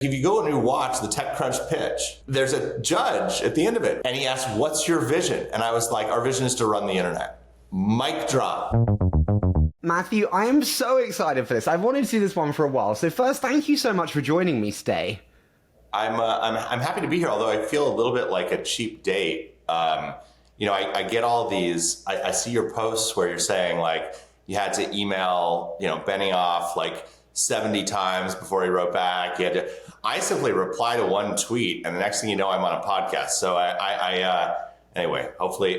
If you go and you watch the TechCrunch pitch, there's a judge at the end of it, and he asked, "What's your vision?" And I was like, "Our vision is to run the internet." Mic drop. Matthew, I am so excited for this. I've wanted to do this one for a while. So first, thank you so much for joining me, Stay. I'm happy to be here, although I feel a little bit like a cheap date. I get all these, I see your posts where you're saying like you had to email, Benioff like 70 times before he wrote back. I simply reply to one tweet, and the next thing you know, I'm on a podcast. So anyway, hopefully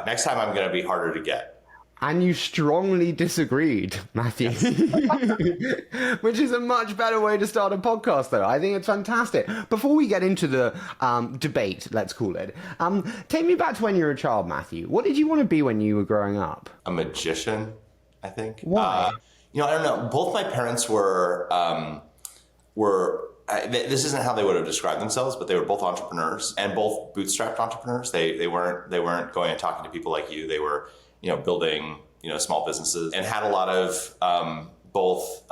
next time I'm going to be harder to get. And you strongly disagreed, Matthew, yes. Which is a much better way to start a podcast, though. I think it's fantastic. Before we get into the debate, let's call it, take me back to when you were a child, Matthew. What did you want to be when you were growing up? A magician, I think. Why? I don't know. Both my parents were this isn't how they would have described themselves, but they were both entrepreneurs and both bootstrapped entrepreneurs. They weren't going and talking to people like you. They were building, small businesses, and had a lot of both,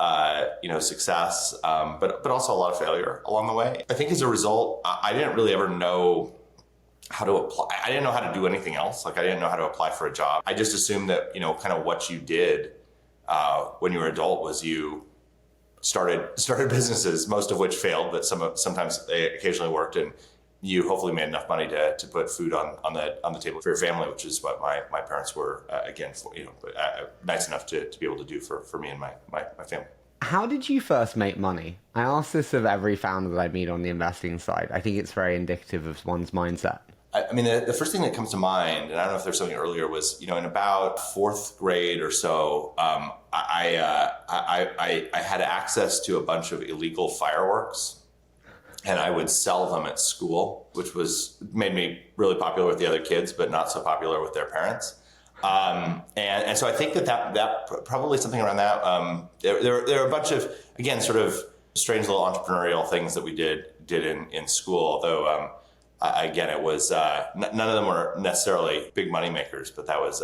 success, but also a lot of failure along the way. I think as a result, I didn't really ever know how to apply. I didn't know how to do anything else. Like I didn't know how to apply for a job. I just assumed that, kind of what you did when you were an adult was you started businesses, most of which failed, but sometimes they occasionally worked, and you hopefully made enough money to put food on the table for your family, which is what my parents were nice enough to be able to do for me and my family. How did you first make money? I ask this of every founder that I meet on the investing side. I think it's very indicative of one's mindset. I mean, the first thing that comes to mind, and I don't know if there's something earlier, was in about fourth grade or so, I had access to a bunch of illegal fireworks. And I would sell them at school, which made me really popular with the other kids, but not so popular with their parents. And so I think that probably something around that. There are a bunch of, again, sort of strange little entrepreneurial things that we did in school. Although, again, it was none of them were necessarily big money makers, but that was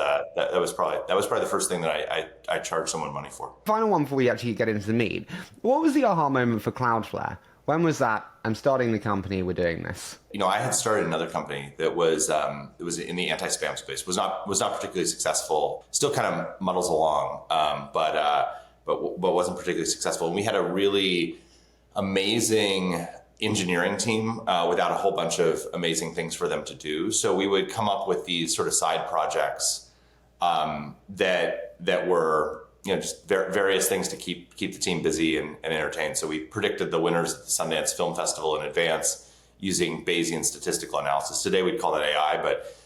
probably the first thing that I charged someone money for. Final one before we actually get into the meat. What was the aha moment for Cloudflare? When was that? I'm starting the company, we're doing this. I had started another company that was in the anti-spam space. Was not particularly successful. Still kind of muddles along, but wasn't particularly successful. And we had a really amazing engineering team without a whole bunch of amazing things for them to do. So we would come up with these sort of side projects that were just various things to keep the team busy and entertained. So we predicted the winners at the Sundance Film Festival in advance using Bayesian statistical analysis. Today we'd call that AI, but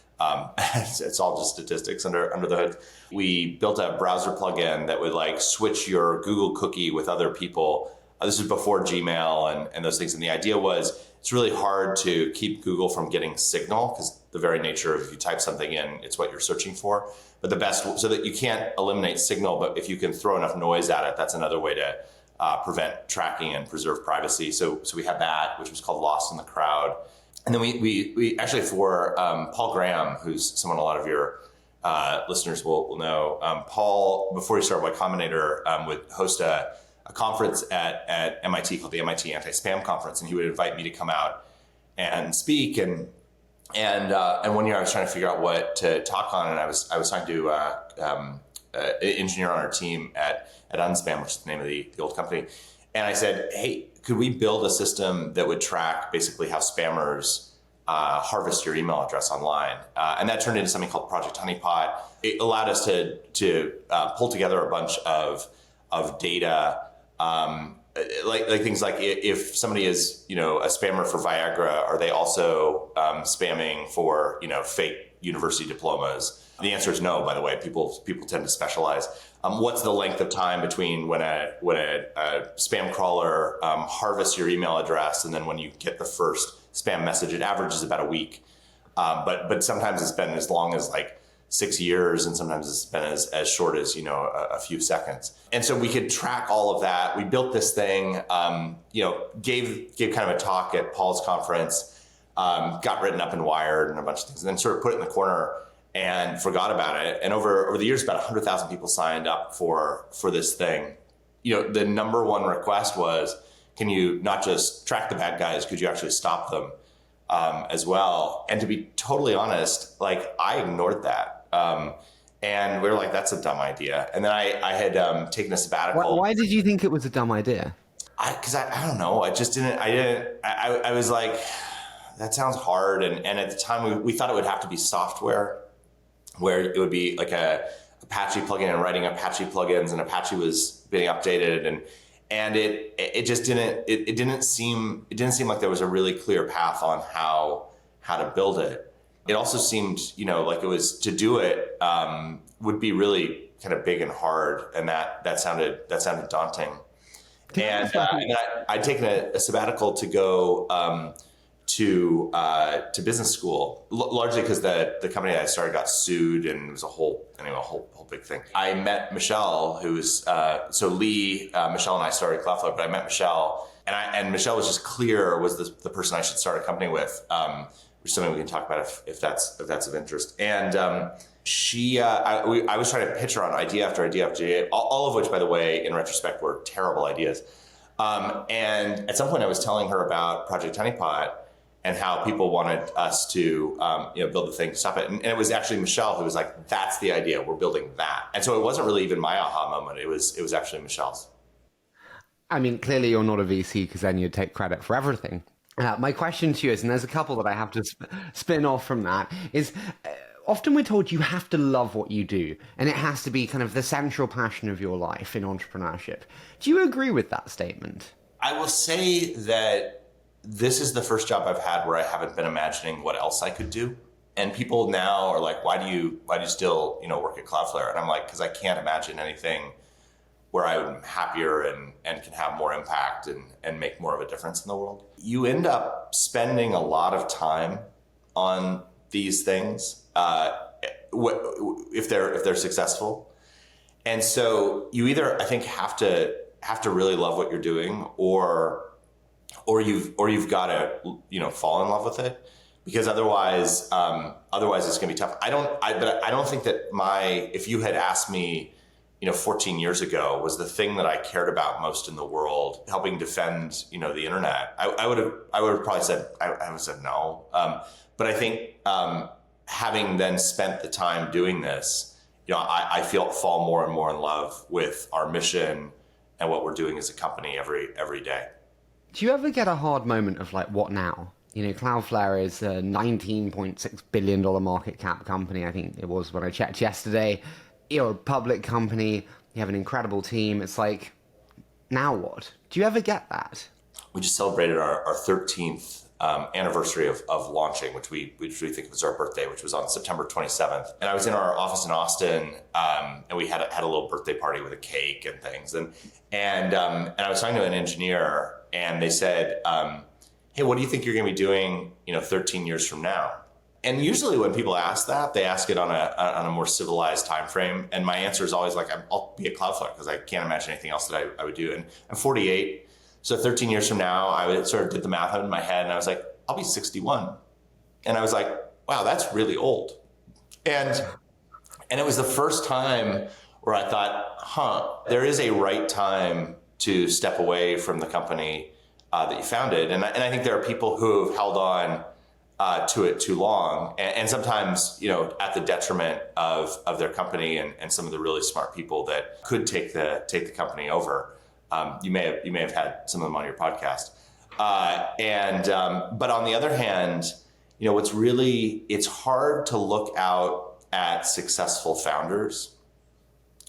it's all just statistics under the hood. We built a browser plugin that would switch your Google cookie with other people. This was before Gmail and those things. And the idea was it's really hard to keep Google from getting signal, because the very nature of if you type something in, it's what you're searching for. But the best, so that you can't eliminate signal, but if you can throw enough noise at it, that's another way to prevent tracking and preserve privacy. So we had that, which was called Lost in the Crowd. And then we actually, for Paul Graham, who's someone a lot of your listeners will know, Paul, before he started Y Combinator, would host a conference at MIT called the MIT Anti-Spam Conference, and he would invite me to come out and speak. And one year I was trying to figure out what to talk on, and I was talking to an engineer on our team at Unspam, which is the name of the old company. And I said, hey, could we build a system that would track basically how spammers harvest your email address online? And that turned into something called Project Honeypot. It allowed us to pull together a bunch of data, like things like if somebody is, a spammer for Viagra, are they also spamming for, fake university diplomas? The answer is no, by the way. People tend to specialize. What's the length of time between when a spam crawler harvests your email address and then when you get the first spam message? It averages about a week, but sometimes it's been as long as 6 years, and sometimes it's been as short as a few seconds. And so we could track all of that. We built this thing, gave kind of a talk at Paul's conference, got written up in Wired and a bunch of things, and then sort of put it in the corner and forgot about it. And over the years, about 100,000 people signed up for this thing. The number one request was, can you not just track the bad guys, could you actually stop them as well? And to be totally honest, like I ignored that. And we were like, that's a dumb idea. And then I had taken a sabbatical. Why did you think it was a dumb idea? Because I don't know. I was like, that sounds hard. And at the time we thought it would have to be software where it would be like a Apache plugin and writing Apache plugins, and Apache was being updated, and it just didn't seem like there was a really clear path on how to build it. It also seemed, like it was to do it would be really kind of big and hard, and that sounded daunting. And then I'd taken a sabbatical to go to business school, largely because the company that I started got sued, and it was a whole big thing. I met Michelle, who was Michelle and I started Cloudflare, but I met Michelle, and Michelle was just clear was the person I should start a company with, which is something we can talk about if that's of interest. And I was trying to pitch her on idea after idea after idea, all of which, by the way, in retrospect, were terrible ideas. And at some point, I was telling her about Project Honeypot and how people wanted us to build the thing to stop it. And it was actually Michelle who was like, that's the idea, we're building that. And so it wasn't really even my aha moment, it was actually Michelle's. I mean, clearly you're not a VC, because then you'd take credit for everything. My question to you is, and there's a couple that I have to spin off from that, is often we're told you have to love what you do, and it has to be kind of the central passion of your life in entrepreneurship. Do you agree with that statement? I will say that this is the first job I've had where I haven't been imagining what else I could do. And people now are like, why do you still, work at Cloudflare? And I'm like, because I can't imagine anything where I'm happier and can have more impact and make more of a difference in the world. You end up spending a lot of time on these things if they're successful. And so you either, I think, have to really love what you're doing, or you've got to fall in love with it, because otherwise it's going to be tough. But I don't think that if you had asked me 14 years ago, was the thing that I cared about most in the world helping defend the internet, I would have probably said, I would have said no. But I think having then spent the time doing this, I fall more and more in love with our mission and what we're doing as a company every day. Do you ever get a hard moment of like, what now? Cloudflare is a $19.6 billion market cap company. I think it was when I checked yesterday. You're a public company. You have an incredible team. It's like, now what? Do you ever get that? We just celebrated our 13th anniversary of launching, which we think was our birthday, which was on September 27th. And I was in our office in Austin, and we had a little birthday party with a cake and things. And I was talking to an engineer, and they said, hey, what do you think you're going to be doing, 13 years from now? And usually when people ask that, they ask it on a more civilized time frame. And my answer is always like, I'll be at Cloudflare, because I can't imagine anything else that I would do. And I'm 48. So 13 years from now, I sort of did the math out in my head, and I was like, I'll be 61. And I was like, wow, that's really old. And it was the first time where I thought, there is a right time to step away from the company that you founded. And I think there are people who have held on to it too long, and sometimes at the detriment of their company and some of the really smart people that could take the company over. You may have had some of them on your podcast, but on the other hand, it's hard to look out at successful founders,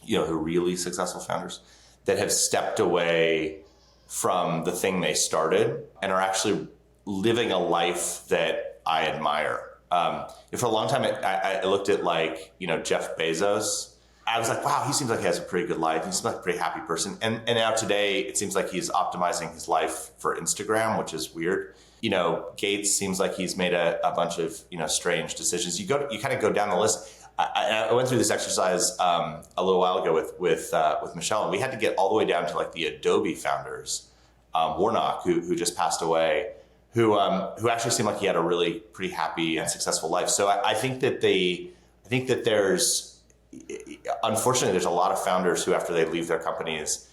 who really successful founders that have stepped away from the thing they started and are actually living a life that I admire. For a long time, I looked at Jeff Bezos. I was like, wow, he seems like he has a pretty good life. He seems like a pretty happy person. And now today, it seems like he's optimizing his life for Instagram, which is weird. Gates seems like he's made a bunch of, strange decisions. You kind of go down the list. I went through this exercise a little while ago with Michelle, and we had to get all the way down to like the Adobe founders, Warnock, who just passed away, who actually seemed like he had a really pretty happy and successful life. So I think that unfortunately, there's a lot of founders who, after they leave their companies,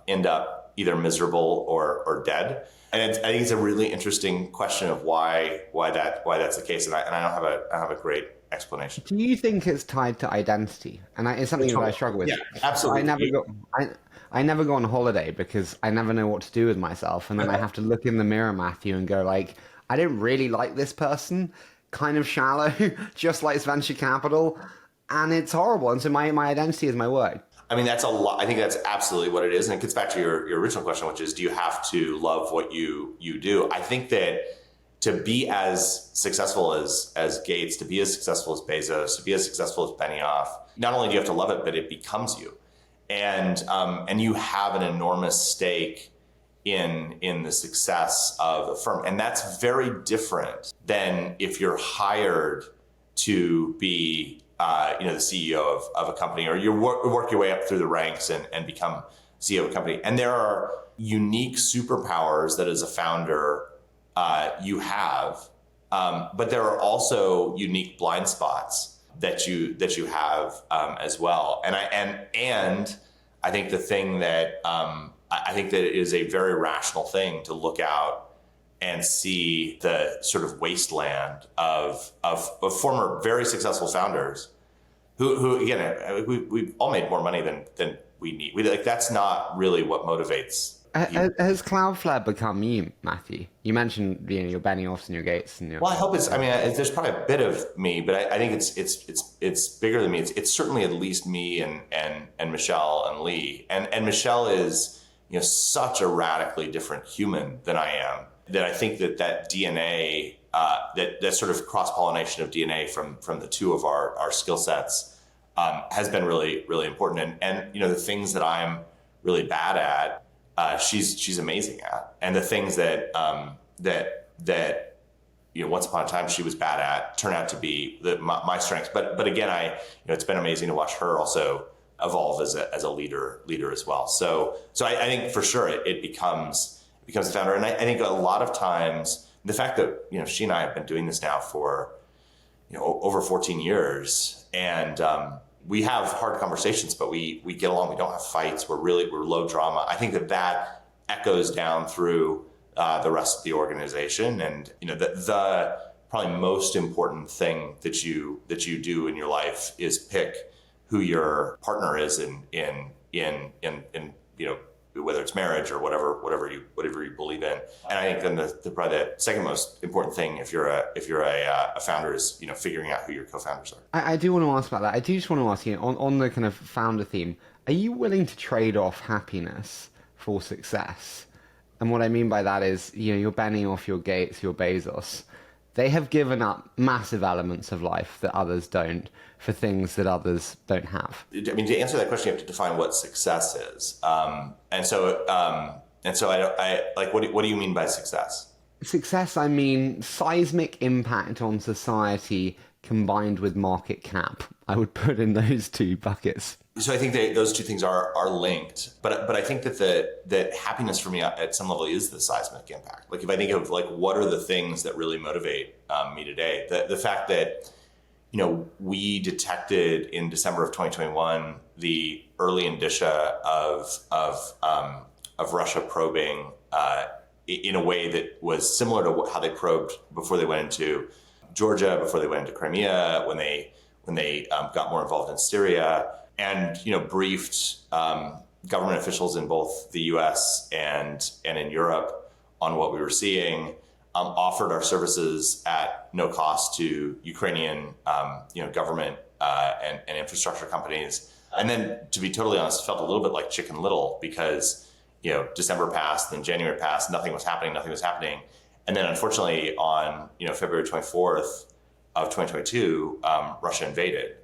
end up either miserable or dead. And I think it's a really interesting question of why that's the case. And I don't have a great explanation. Do you think it's tied to identity? And it's something that I struggle with. Yeah, absolutely. I never go on holiday because I never know what to do with myself, and then I have to look in the mirror, Matthew, and go like, I don't really like this person. Kind of shallow, just like venture capital, and it's horrible. And so my identity is my work. I mean, that's a lot. I think that's absolutely what it is. And it gets back to your original question, which is, do you have to love what you do? I think that to be as successful as Gates, to be as successful as Bezos, to be as successful as Benioff, not only do you have to love it, but it becomes you. And you have an enormous stake in the success of a firm. And that's very different than if you're hired to be the CEO of a company, or you work your way up through the ranks and become CEO of a company. And there are unique superpowers that as a founder you have, but there are also unique blind spots that you have as well. And I think the thing that I think that it is a very rational thing to look out and see the sort of wasteland of former very successful founders who again, we've all made more money than we need. That's not really what motivates. Has Cloudflare become you, Matthew? You mentioned your Benioffs and your Gates and your... Well, I hope it's. I mean, there's probably a bit of me, but I think it's bigger than me. It's certainly at least me and Michelle and Lee. And Michelle is such a radically different human than I am, that I think that DNA, that sort of cross-pollination of DNA from the two of our skill sets has been really, really important. And the things that I'm really bad at, she's amazing at. And the things that once upon a time she was bad at turn out to be my strengths. But again, it's been amazing to watch her also evolve as a leader as well. So I think for sure it becomes the founder. And I think a lot of times the fact that she and I have been doing this now for over 14 years, and we have hard conversations, but we get along. We don't have fights. We're low drama. I think that echoes down through the rest of the organization. And the probably most important thing that you do in your life is pick who your partner is in whether it's marriage or whatever you believe in. And I think then the probably the second most important thing if you're a founder is figuring out who your co-founders are. I do want to ask about that. I do just want to ask you on the kind of founder theme. Are you willing to trade off happiness for success? And what I mean by that is you're Benioff, your Gates, your Bezos. They have given up massive elements of life that others don't for things that others don't have. I mean, to answer that question, you have to define what success is. And so I like, what do you mean by success? Success, I mean, seismic impact on society combined with market cap. I would put in those two buckets. So I think those two things are linked, but I think that happiness for me at some level is the seismic impact. Like if I think of what are the things that really motivate me today, the fact that we detected in December of 2021 the early indicia of Russia probing in a way that was similar to how they probed before they went into Georgia, before they went into Crimea, when they got more involved in Syria. And briefed government officials in both the U.S. and in Europe on what we were seeing. Offered our services at no cost to Ukrainian government and infrastructure companies. And then, to be totally honest, felt a little bit like Chicken Little because December passed, then January passed, nothing was happening. And then, unfortunately, on February 24th of 2022, Russia invaded.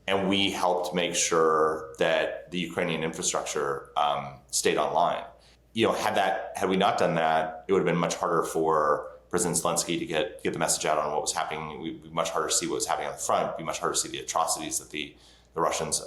And we helped make sure that the Ukrainian infrastructure stayed online. Had we not done that, it would have been much harder for President Zelensky to get the message out on what was happening. It would be much harder to see what was happening on the front. It would be much harder to see the atrocities that the Russians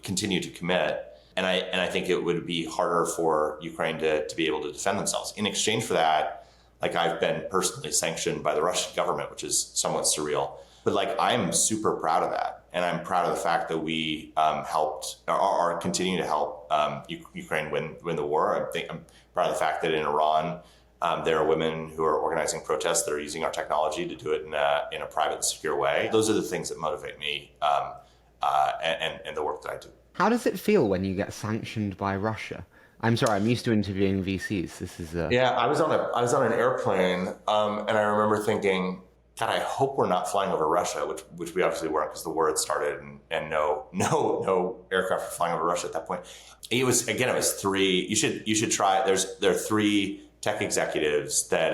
continue to commit. And I think it would be harder for Ukraine to be able to defend themselves. In exchange for that, I've been personally sanctioned by the Russian government, which is somewhat surreal. But I'm super proud of that. And I'm proud of the fact that we helped or are continuing to help Ukraine win the war. I'm proud of the fact that in Iran, there are women who are organizing protests that are using our technology to do it in a private and secure way. Those are the things that motivate me and the work that I do. How does it feel when you get sanctioned by Russia? I'm sorry, I'm used to interviewing VCs. This is Yeah, I was on an airplane, and I remember thinking, God, I hope we're not flying over Russia, which we obviously weren't because the war had started, and no aircraft were flying over Russia at that point. It was three. You should try. There are three tech executives that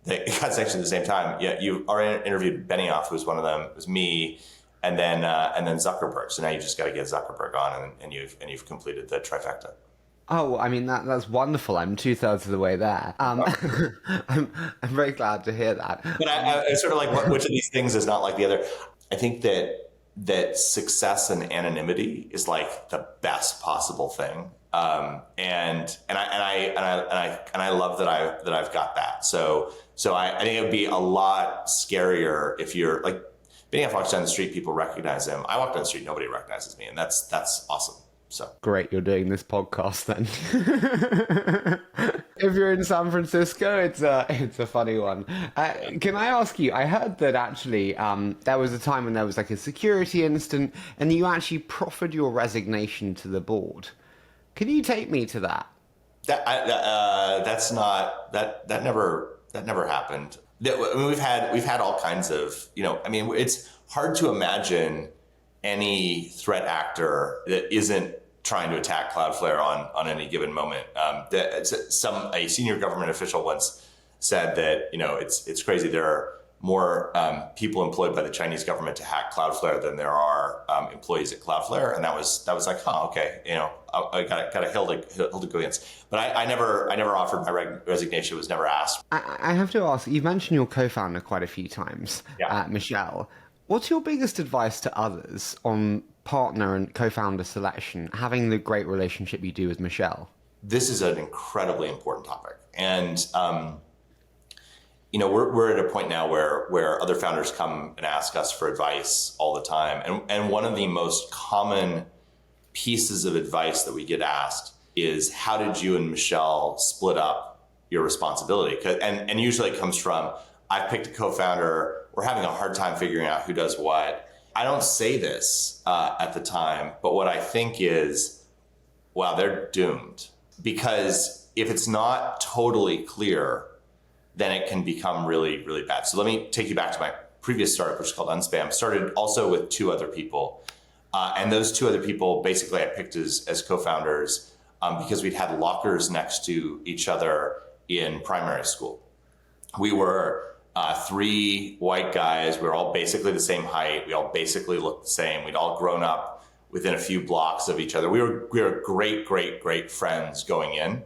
got sanctioned at the same time. Yeah, you already interviewed Benioff, who was one of them. It was me, and then Zuckerberg. So now you just got to get Zuckerberg on, and you've completed the trifecta. Oh, I mean, that's wonderful. I'm 2/3 of the way there. I'm very glad to hear that. But I sort of like which of these things is not like the other. I think that success and anonymity is like the best possible thing. And I love that I've got that. So I think it would be a lot scarier if you're like Benioff walks down the street, people recognize him. I walk down the street, nobody recognizes me, and that's awesome. So great, you're doing this podcast then. If you're in San Francisco, it's a funny one. Can I ask you? I heard that actually there was a time when there was like a security incident, and you actually proffered your resignation to the board. Can you take me to that? That never happened. I mean, we've had all kinds of it's hard to imagine any threat actor that isn't trying to attack Cloudflare on any given moment. A senior government official once said that it's crazy. There are more people employed by the Chinese government to hack Cloudflare than there are employees at Cloudflare, and that was like, okay, I got a hill to go against. But I never offered my resignation. It was never asked. I have to ask. You've mentioned your co-founder quite a few times, Michelle. What's your biggest advice to others on partner and co-founder selection, having the great relationship you do with Michelle? This is an incredibly important topic. And, we're at a point now where other founders come and ask us for advice all the time. And one of the most common pieces of advice that we get asked is, how did you and Michelle split up your responsibility? And usually it comes from, I picked a co-founder, we're having a hard time figuring out who does what. I don't say this at the time, but what I think is, wow, they're doomed. Because if it's not totally clear, then it can become really, really bad. So let me take you back to my previous startup, which is called Unspam. Started also with two other people. And those two other people, basically I picked as co-founders because we'd had lockers next to each other in primary school. We were three white guys. We were all basically the same height. We all basically looked the same. We'd all grown up within a few blocks of each other. We were great friends going in.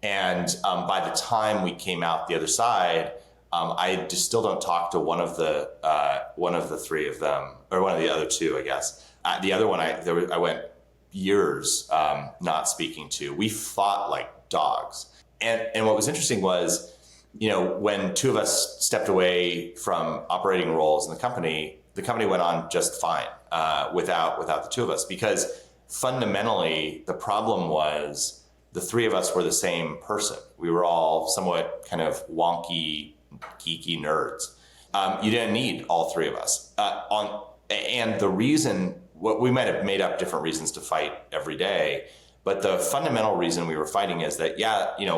And by the time we came out the other side, I just still don't talk to one of the three of them, or one of the other two, I guess. The other one, I went years not speaking to. We fought like dogs. And what was interesting was, when two of us stepped away from operating roles in the company went on just fine without the two of us, because fundamentally the problem was the three of us were the same person. We were all somewhat kind of wonky, geeky nerds. You didn't need all three of us. And the reason, we might have made up different reasons to fight every day, but the fundamental reason we were fighting is that,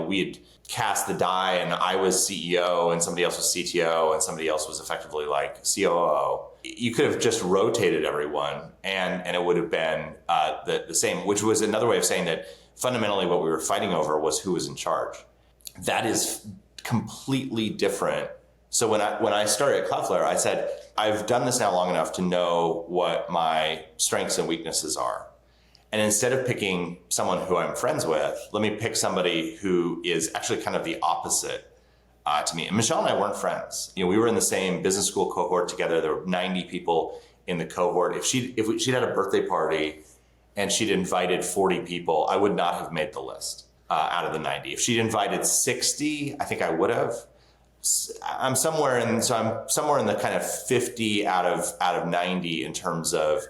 we'd cast the die and I was CEO and somebody else was CTO and somebody else was effectively like COO. You could have just rotated everyone and it would have been the same, which was another way of saying that fundamentally what we were fighting over was who was in charge. That is completely different. So when I started at Cloudflare, I said, I've done this now long enough to know what my strengths and weaknesses are. And instead of picking someone who I'm friends with, let me pick somebody who is actually kind of the opposite to me. And Michelle and I weren't friends. We were in the same business school cohort together. There were 90 people in the cohort. If she'd had a birthday party and she'd invited 40 people, I would not have made the list out of the 90. If she'd invited 60, I think I would have. I'm somewhere in the kind of 50 out of 90 in terms of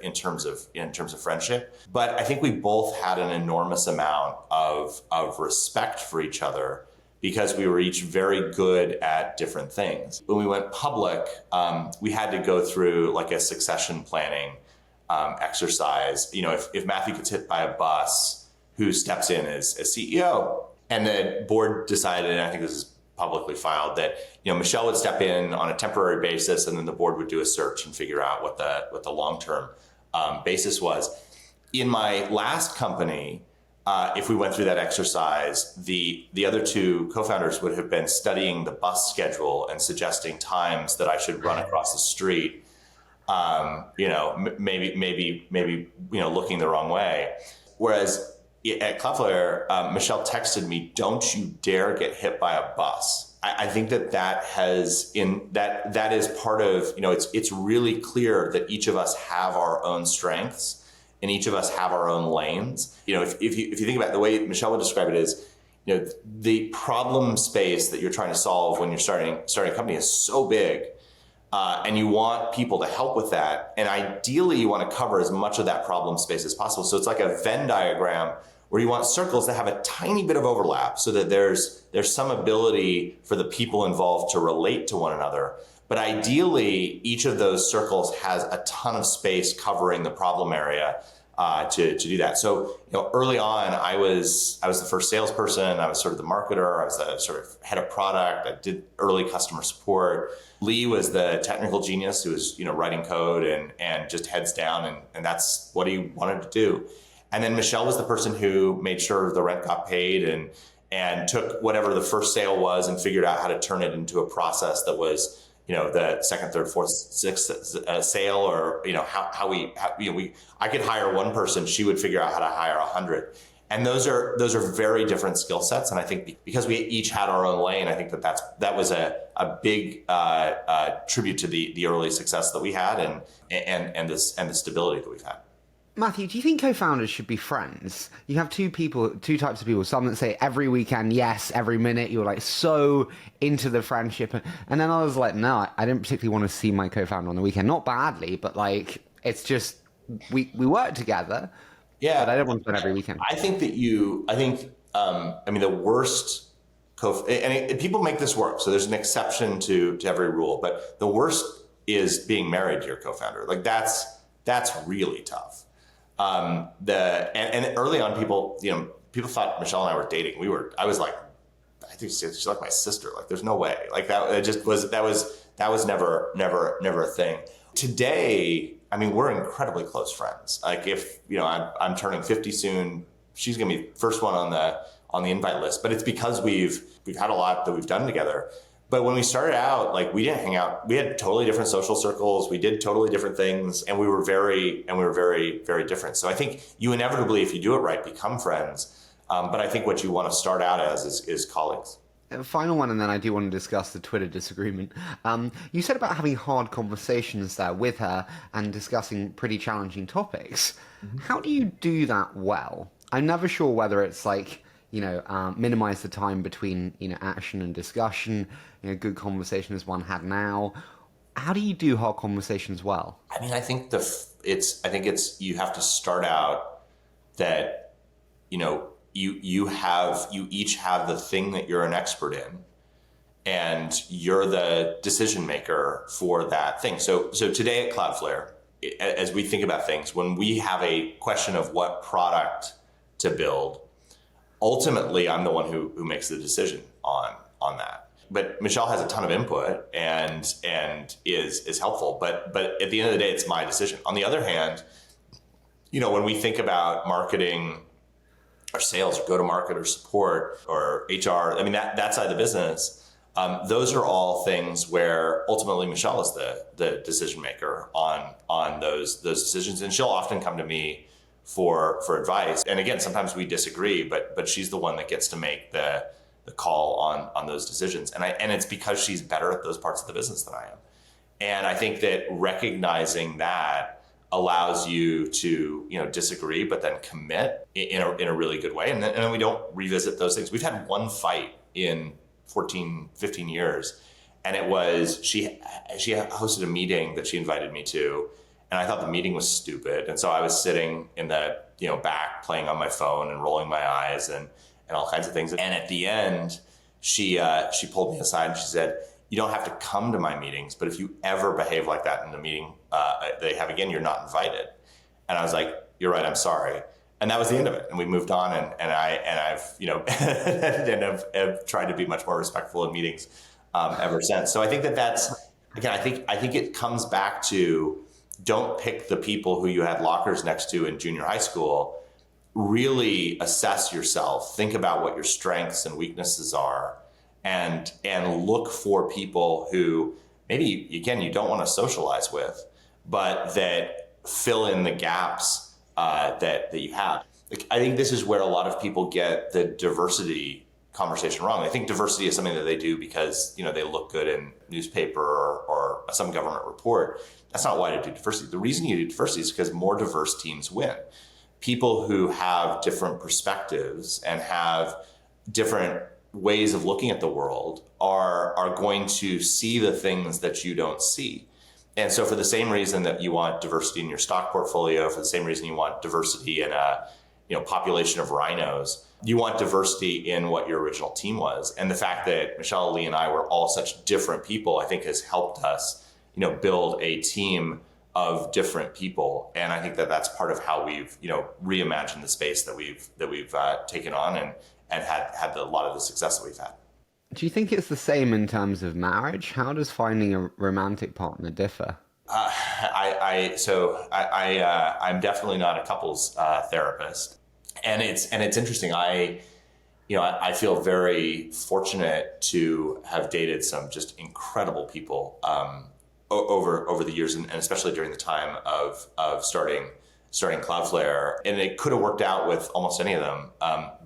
friendship. But I think we both had an enormous amount of respect for each other because we were each very good at different things. When we went public, we had to go through like a succession planning exercise. If Matthew gets hit by a bus, who steps in as CEO? And the board decided, and I think this is publicly filed, that Michelle would step in on a temporary basis, and then the board would do a search and figure out what the long-term basis was. In my last company, if we went through that exercise, the other two co-founders would have been studying the bus schedule and suggesting times that I should run across the street. Maybe looking the wrong way. Whereas at Cloudflare, Michelle texted me, "Don't you dare get hit by a bus." I think that is part of, it's really clear that each of us have our own strengths and each of us have our own lanes. If you think about it, the way Michelle would describe it is, the problem space that you're trying to solve when you're starting a company is so big. And you want people to help with that. And ideally, you want to cover as much of that problem space as possible. So it's like a Venn diagram where you want circles that have a tiny bit of overlap so that there's some ability for the people involved to relate to one another. But ideally, each of those circles has a ton of space covering the problem area to do that. So, early on, I was the first salesperson. I was sort of the marketer. I was the sort of head of product. I did early customer support. Lee was the technical genius who was, writing code and just heads down, and that's what he wanted to do. And then Michelle was the person who made sure the rent got paid and took whatever the first sale was and figured out how to turn it into a process that was, the second, third, fourth, sixth sale, or I could hire one person, she would figure out how to hire 100. And those are very different skill sets. And I think because we each had our own lane, I think that was a big tribute to the early success that we had and the stability that we've had. Matthew, do you think co-founders should be friends? You have two types of people. Some that say every weekend, yes, every minute, you're like so into the friendship. And then others like, no, I didn't particularly want to see my co-founder on the weekend. Not badly, but like, it's just, we work together. Yeah. But I don't want to spend every weekend. I think the worst people make this work. So there's an exception to every rule, but the worst is being married to your co-founder. Like that's really tough. And early on, people thought Michelle and I were dating. I was like, I think she's like my sister. Like, there's no way. Like that was never a thing. Today, we're incredibly close friends. Like if I'm turning 50 soon, she's gonna be first one on the invite list. But it's because we've had a lot that we've done together. But when we started out, like we didn't hang out. We had totally different social circles. We did totally different things, and we were very, very different. So I think you inevitably, if you do it right, become friends. But I think what you want to start out as is colleagues. Final one, and then I do want to discuss the Twitter disagreement. You said about having hard conversations there with her and discussing pretty challenging topics. Mm-hmm. How do you do that well? I'm never sure whether it's like, minimize the time between, action and discussion, good conversation as one had now. How do you do hard conversations well? I think you have to start out that, you each have the thing that you're an expert in, and you're the decision maker for that thing. So today at Cloudflare, as we think about things, when we have a question of what product to build, ultimately I'm the one who makes the decision on that. But Michelle has a ton of input and is helpful. But at the end of the day, it's my decision. On the other hand, when we think about marketing or sales or go-to-market or support or HR, that side of the business, those are all things where ultimately Michelle is the decision maker on those decisions. And she'll often come to me for advice. And again, sometimes we disagree, but she's the one that gets to make the call on those decisions. And it's because she's better at those parts of the business than I am. And I think that recognizing that allows you to, disagree, but then commit in a really good way. And then we don't revisit those things. We've had one fight in 14, 15 years. And it was, she hosted a meeting that she invited me to, and I thought the meeting was stupid. And so I was sitting in the, back playing on my phone and rolling my eyes and all kinds of things. And at the end, she pulled me aside and she said, "You don't have to come to my meetings, but if you ever behave like that in the meeting they have again, you're not invited." And I was like, "You're right, I'm sorry." And that was the end of it. And we moved on, and I've and have tried to be much more respectful in meetings ever since. So I think that's, again, I think it comes back to, don't pick the people who you had lockers next to in junior high school. Really assess yourself, think about what your strengths and weaknesses are, and look for people who maybe, again, you don't want to socialize with, but that fill in the gaps that you have. Like, I think this is where a lot of people get the diversity conversation wrong. I think diversity is something that they do because they look good in newspaper or some government report. That's not why to do diversity. The reason you do diversity is because more diverse teams win. People who have different perspectives and have different ways of looking at the world are going to see the things that you don't see. And so for the same reason that you want diversity in your stock portfolio, for the same reason you want diversity in a population of rhinos, you want diversity in what your original team was. And the fact that Michelle, Lee, and I were all such different people, I think has helped us build a team of different people. And I think that that's part of how we've reimagined the space that we've taken on and had a lot of the success that we've had. Do you think it's the same in terms of marriage? How does finding a romantic partner differ? I'm definitely not a couples therapist, and it's interesting. I feel very fortunate to have dated some just incredible people over the years, and especially during the time of starting Cloudflare. And it could have worked out with almost any of them,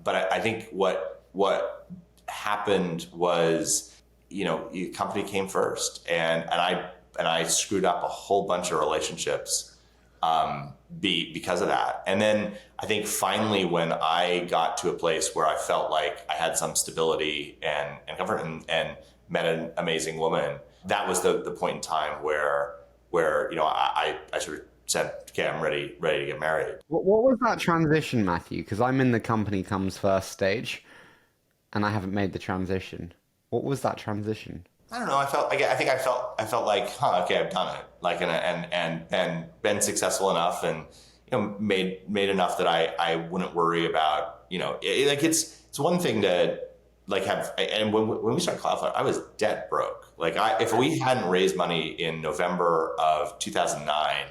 but I think what happened was, the company came first, and I screwed up a whole bunch of relationships because of that. And then I think finally, when I got to a place where I felt like I had some stability and comfort and met an amazing woman, that was the point in time where I sort of said, okay, I'm ready to get married. What was that transition, Matthew? Because I'm in the company comes first stage, and I haven't made the transition. What was that transition? I don't know. I felt like okay, I've done it. Like, and been successul enough, and made enough that I wouldn't worry about it's one thing to have. And when we started Cloudflare, I was dead broke. If we hadn't raised money in November of 2009,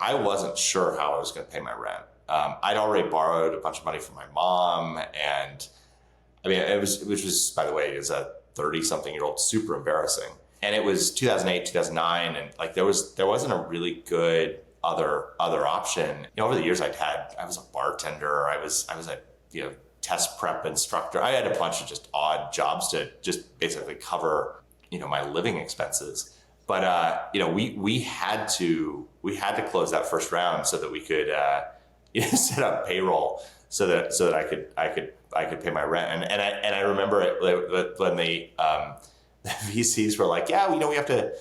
I wasn't sure how I was going to pay my rent. I'd already borrowed a bunch of money from my mom, and which was, by the way, as a 30-something-year-old, super embarrassing. And it was 2008, 2009, and there wasn't a really good other option. Over the years I was a bartender, I was a test prep instructor. I had a bunch of just odd jobs to just basically cover my living expenses. But we had to close that first round so that we could set up payroll so that I could pay my rent. And I remember it when the VCs were like, yeah, we have to,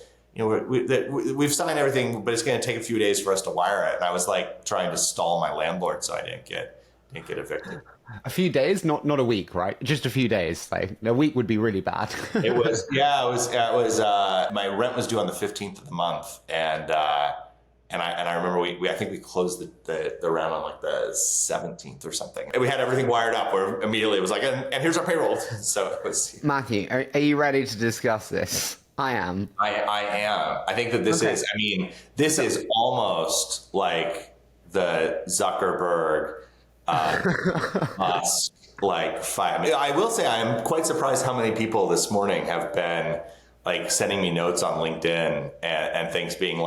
we've signed everything, but it's going to take a few days for us to wire it. And I was trying to stall my landlord so I didn't get evicted. A few days, not a week, right? Just a few days. A week would be really bad. It was my rent was due on the 15th of the month, and I remember I think we closed the round on the 17th or something. And we had everything wired up where immediately it was and here's our payroll. So it was. Matthew, are you ready to discuss this? I am. I am. I think that this is, this is almost like the Zuckerberg Musk fight. I will say I'm quite surprised how many people this morning have been sending me notes on LinkedIn and things being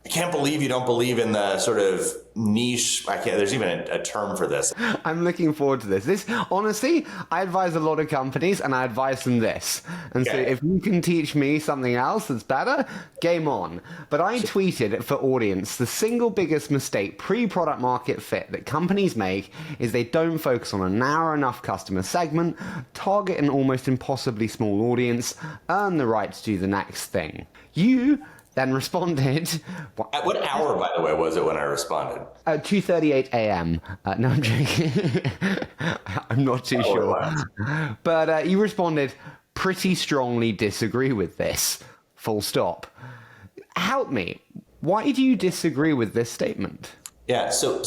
I can't believe you don't believe in the sort of niche. There's even a term for this. I'm looking forward to this. Honestly, I advise a lot of companies and I advise them this. And so if you can teach me something else that's better, game on. But I tweeted for audience, the single biggest mistake pre-product market fit that companies make is they don't focus on a narrow enough customer segment, target an almost impossibly small audience, earn the right to do the next thing. You then responded. At what hour, by the way, was it when I responded? 2:38 a.m. No, I'm joking. I'm not too sure. But you responded, pretty strongly disagree with this. Full stop. Help me. Why do you disagree with this statement? Yeah. So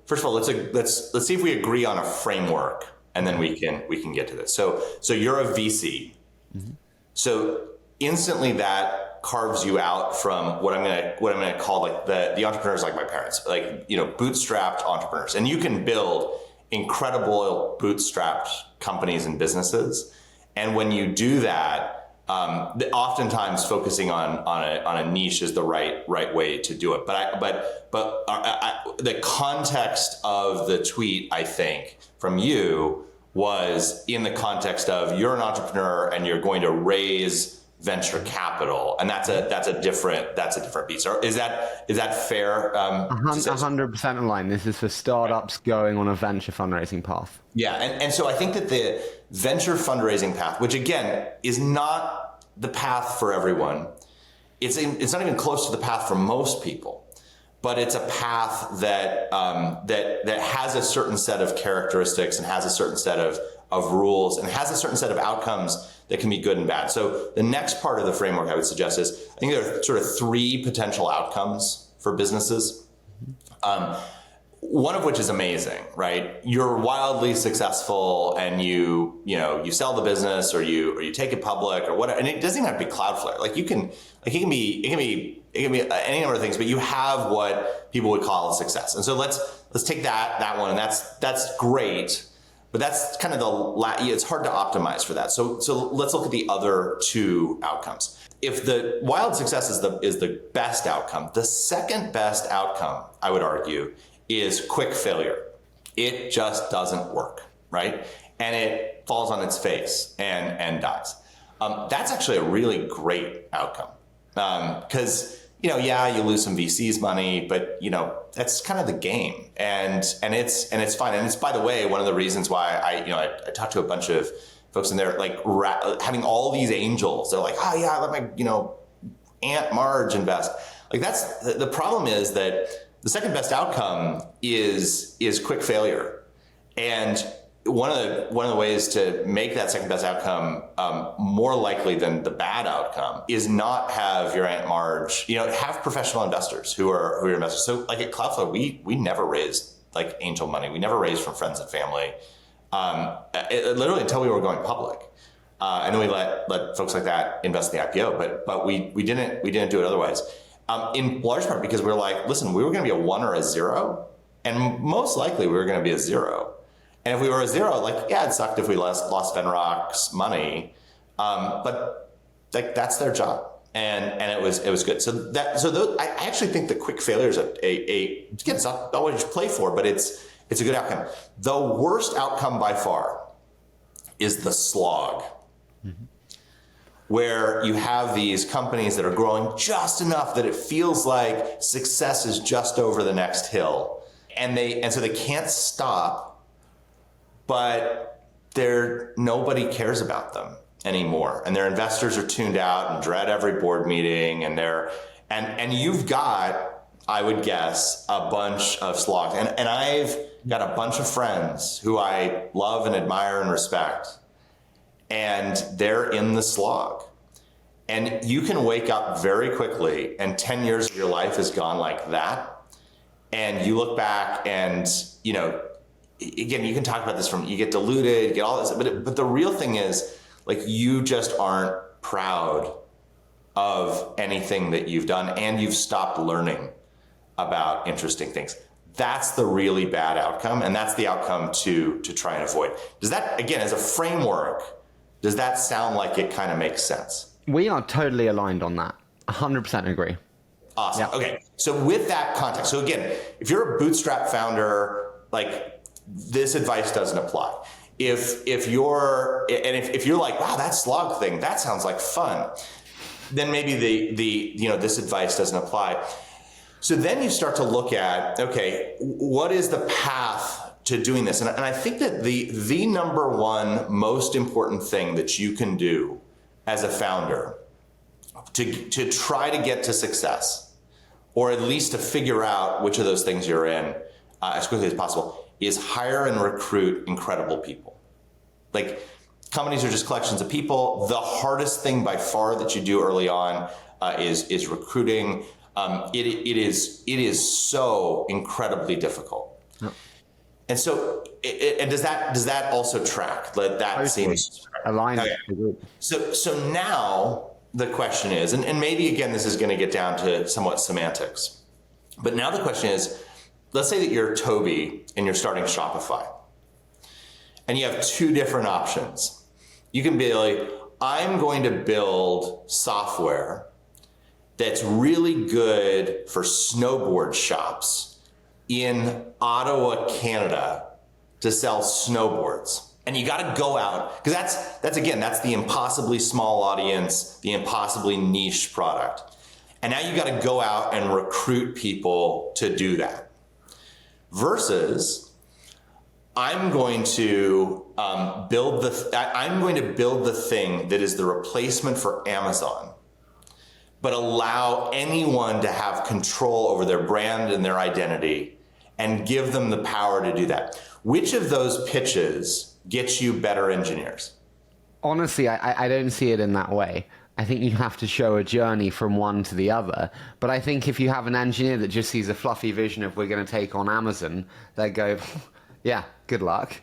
first of all, let's see if we agree on a framework, and then we can get to this. So you're a VC. Mm-hmm. So instantly that carves you out from what I'm gonna call like the entrepreneurs like my parents, like, bootstrapped entrepreneurs. And you can build incredible bootstrapped companies and businesses. And when you do that, oftentimes focusing on a niche is the right way to do it. But the context of the tweet, I think, from you was in the context of you're an entrepreneur and you're going to raise venture capital, and that's a different piece. Or is that fair? 100% aligned. This is for startups going on a venture fundraising path. Yeah, and so I think that the venture fundraising path, which again is not the path for everyone, it's not even close to the path for most people, but it's a path that has a certain set of characteristics and has a certain set of rules and has a certain set of outcomes that can be good and bad. So the next part of the framework I would suggest is, I think there are sort of three potential outcomes for businesses. One of which is amazing, right? You're wildly successful and you sell the business or you take it public or whatever. And it doesn't even have to be Cloudflare. Like it can be any number of things, but you have what people would call a success. And so let's take that one, and that's great. But that's kind of it's hard to optimize for that. So let's look at the other two outcomes. If the wild success is the best outcome, the second best outcome, I would argue, is quick failure. It just doesn't work, right? And it falls on its face and dies. That's actually a really great outcome. Because you lose some VC's money, but that's kind of the game, and it's fine. And it's, by the way, one of the reasons why I talked to a bunch of folks in there, like having all these angels. They're like, oh yeah, I let my Aunt Marge invest. Like that's the problem is that the second best outcome is quick failure, and one of the ways to make that second best outcome more likely than the bad outcome is not have your Aunt Marge, have professional investors who are investors. So like at Cloudflare, we never raised like angel money. We never raised from friends and family, literally until we were going public. And then we let folks like that invest in the IPO, but we didn't do it otherwise. In large part because we were like, listen, we were going to be a 1 or a 0, and most likely we were going to be a 0. And if we were a 0, like, yeah, it sucked if we lost Venrock's money, but like that's their job, and it was good. I actually think the quick failure is again, it's not what you play for, but it's a good outcome. The worst outcome by far is the slog, where you have these companies that are growing just enough that it feels like success is just over the next hill, and so they can't stop. But nobody cares about them anymore, and their investors are tuned out and dread every board meeting, and you've got, I would guess, a bunch of slogs, and I've got a bunch of friends who I love and admire and respect, and they're in the slog, and you can wake up very quickly, and 10 years of your life is gone like that, and you look back and again, you can talk about this you get diluted, you get all this, but the real thing is, like, you just aren't proud of anything that you've done, and you've stopped learning about interesting things. That's the really bad outcome, and that's the outcome to try and avoid. Does that, again, as a framework, does that sound like it kind of makes sense? We are totally aligned on that. 100% agree. Awesome. Yeah. Okay. So with that context, so again, if you're a bootstrap founder, like this advice doesn't apply. If you're like, wow, that slog thing, that sounds like fun, then maybe this advice doesn't apply. So then you start to look at, okay, what is the path to doing this? And I think that the number one most important thing that you can do as a founder to try to get to success, or at least to figure out which of those things you're in as quickly as possible, is hire and recruit incredible people. Like, companies are just collections of people. The hardest thing by far that you do early on is recruiting. It is so incredibly difficult. Yep. And so, and does that also track? That seems aligned. Okay. So now the question is, and maybe again this is going to get down to somewhat semantics, but now the question is, let's say that you're Toby and you're starting Shopify, and you have two different options. You can be like, I'm going to build software that's really good for snowboard shops in Ottawa, Canada, to sell snowboards. And you got to go out, because that's the impossibly small audience, the impossibly niche product. And now you got to go out and recruit people to do that. Versus, I'm going to build the thing that is the replacement for Amazon, but allow anyone to have control over their brand and their identity and give them the power to do that. Which of those pitches gets you better engineers? Honestly, I don't see it in that way. I think you have to show a journey from one to the other. But I think if you have an engineer that just sees a fluffy vision of we're going to take on Amazon, they go, yeah, good luck.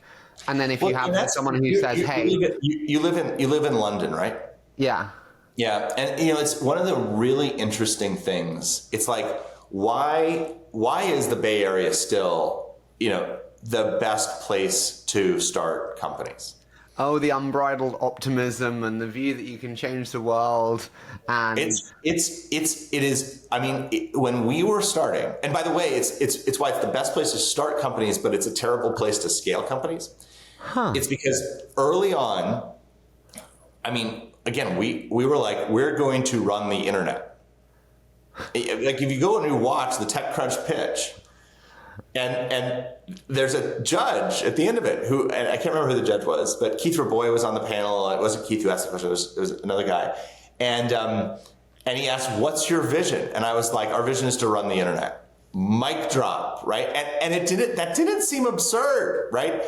And then if you have someone who says, hey... You live in London, right? Yeah. Yeah, and it's one of the really interesting things. It's like, why is the Bay Area still, the best place to start companies? Oh, the unbridled optimism and the view that you can change the world. And it is. I mean, when we were starting, and by the way, it's why it's the best place to start companies, but it's a terrible place to scale companies. Huh. It's because early on, I mean, again, we were like, we're going to run the internet. Like, if you go and you watch the TechCrunch pitch, and there's a judge at the end of it and I can't remember who the judge was, but Keith Raboy was on the panel. It wasn't Keith who asked the question, it was another guy. And he asked, what's your vision? And I was like, our vision is to run the internet. Mic drop, right? And that didn't seem absurd, right?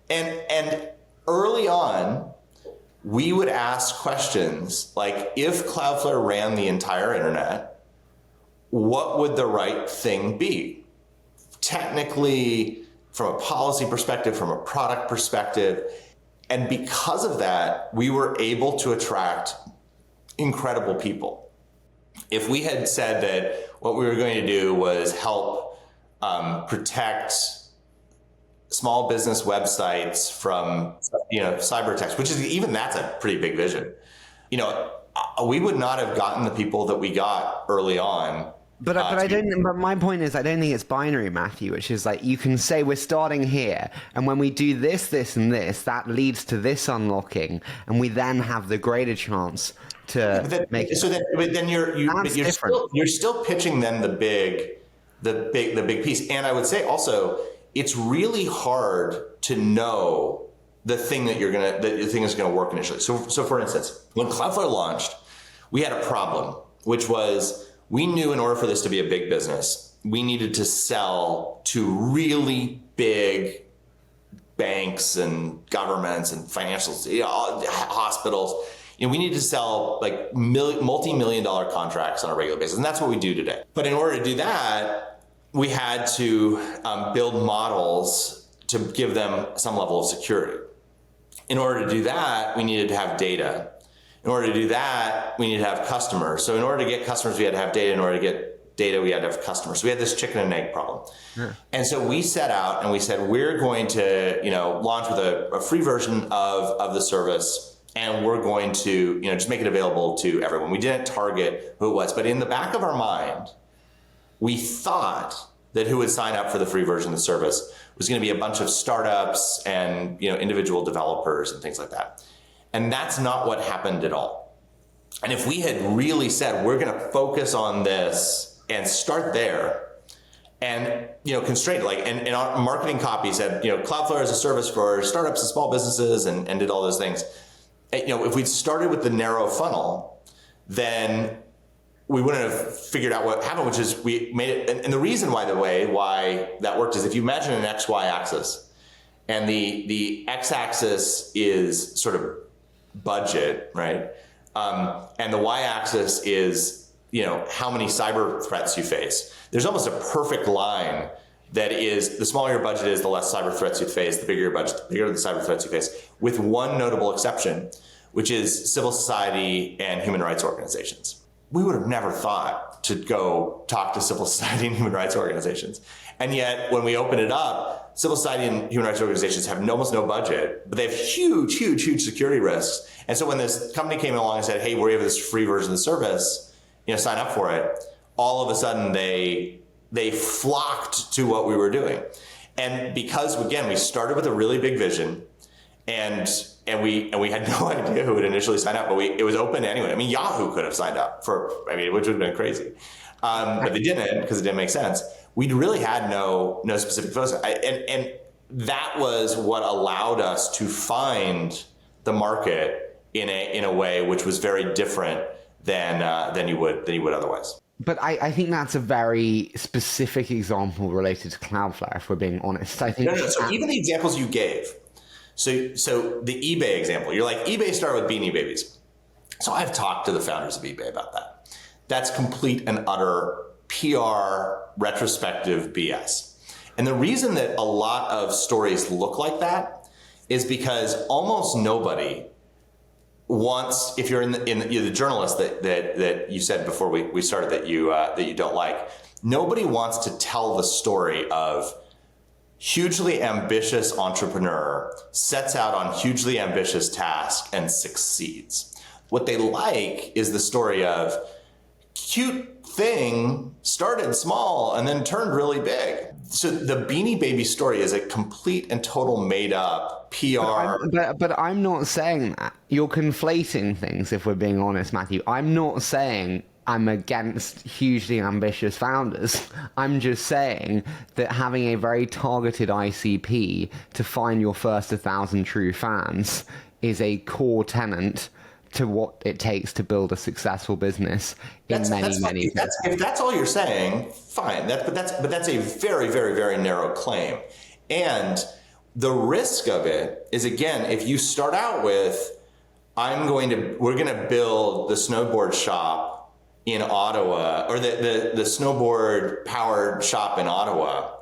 And early on, we would ask questions like, if Cloudflare ran the entire internet, what would the right thing be? Technically, from a policy perspective, from a product perspective. And because of that, we were able to attract incredible people. If we had said that what we were going to do was help protect small business websites from cyber attacks, which is that's a pretty big vision. We would not have gotten the people that we got early on. But my point is, I don't think it's binary, Matthew, which is like, you can say we're starting here, and when we do this, this, and this, that leads to this unlocking, and we then have the greater chance to make it. So then you're still pitching then the big piece. And I would say also, it's really hard to know the thing that the thing is gonna work initially. So for instance, when Cloudflare launched, we had a problem, which was, we knew in order for this to be a big business, we needed to sell to really big banks and governments and financials, hospitals. We needed to sell like multi-million-dollar contracts on a regular basis, and that's what we do today. But in order to do that, we had to build models to give them some level of security. In order to do that, we needed to have data. In order to do that, we need to have customers. So in order to get customers, we had to have data. In order to get data, we had to have customers. So we had this chicken and egg problem. Yeah. And so we set out and we said, we're going to, launch with a free version of the service, and we're going to, just make it available to everyone. We didn't target who it was, but in the back of our mind, we thought that who would sign up for the free version of the service was going to be a bunch of startups and individual developers and things like that. And that's not what happened at all. And if we had really said, we're going to focus on this and start there, and constrained, and our marketing copy said, Cloudflare is a service for startups and small businesses, and did all those things. If we'd started with the narrow funnel, then we wouldn't have figured out what happened, which is we made it. And the reason, by the way, why that worked is if you imagine an XY axis, and the x-axis is sort of budget, right? And the y-axis is, how many cyber threats you face. There's almost a perfect line that is, the smaller your budget is, the less cyber threats you face, the bigger your budget, the bigger the cyber threats you face, with one notable exception, which is civil society and human rights organizations. We would have never thought to go talk to civil society and human rights organizations. And yet, when we open it up, civil society and human rights organizations have almost no budget, but they have huge, huge, huge security risks. And so when this company came along and said, hey, we have this free version of the service, sign up for it, all of a sudden they flocked to what we were doing. And because, again, we started with a really big vision, and we had no idea who would initially sign up, but it was open anyway. I mean, Yahoo could have signed up which would have been crazy. But they didn't, because it didn't make sense. We really had no specific focus. And that was what allowed us to find the market in a way which was very different than you would otherwise. But I think that's a very specific example related to Cloudflare, if we're being honest. I think no. So even the examples you gave, so the eBay example, you're like, eBay started with Beanie Babies. So I've talked to the founders of eBay about that. That's complete and utter PR retrospective BS. And the reason that a lot of stories look like that is because almost nobody wants, if you're you're the journalist that you said before we started that you don't like, nobody wants to tell the story of hugely ambitious entrepreneur sets out on hugely ambitious task and succeeds. What they like is the story of cute thing started small and then turned really big. So the Beanie Baby story is a complete and total made up PR. But I'm not saying that. You're conflating things, if we're being honest, Matthew. I'm not saying I'm against hugely ambitious founders. I'm just saying that having a very targeted ICP to find your first 1,000 true fans is a core tenet to what it takes to build a successful business in many if that's all you're saying, fine. But that's a very, very, very narrow claim. And the risk of it is, again, if you start out with, we're going to build the snowboard shop in Ottawa, or the snowboard powered shop in Ottawa.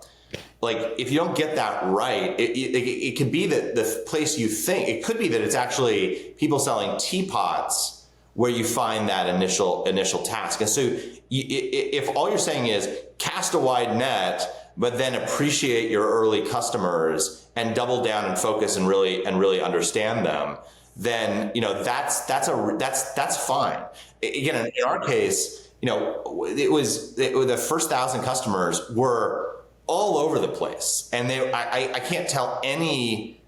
Like, if you don't get that right, it could be that the place you think, it could be that it's actually people selling teapots where you find that initial task. And so if all you're saying is cast a wide net, but then appreciate your early customers and double down and focus and really understand them, then, that's fine. Again, in our case, the first 1,000 customers were all over the place, and I can't tell any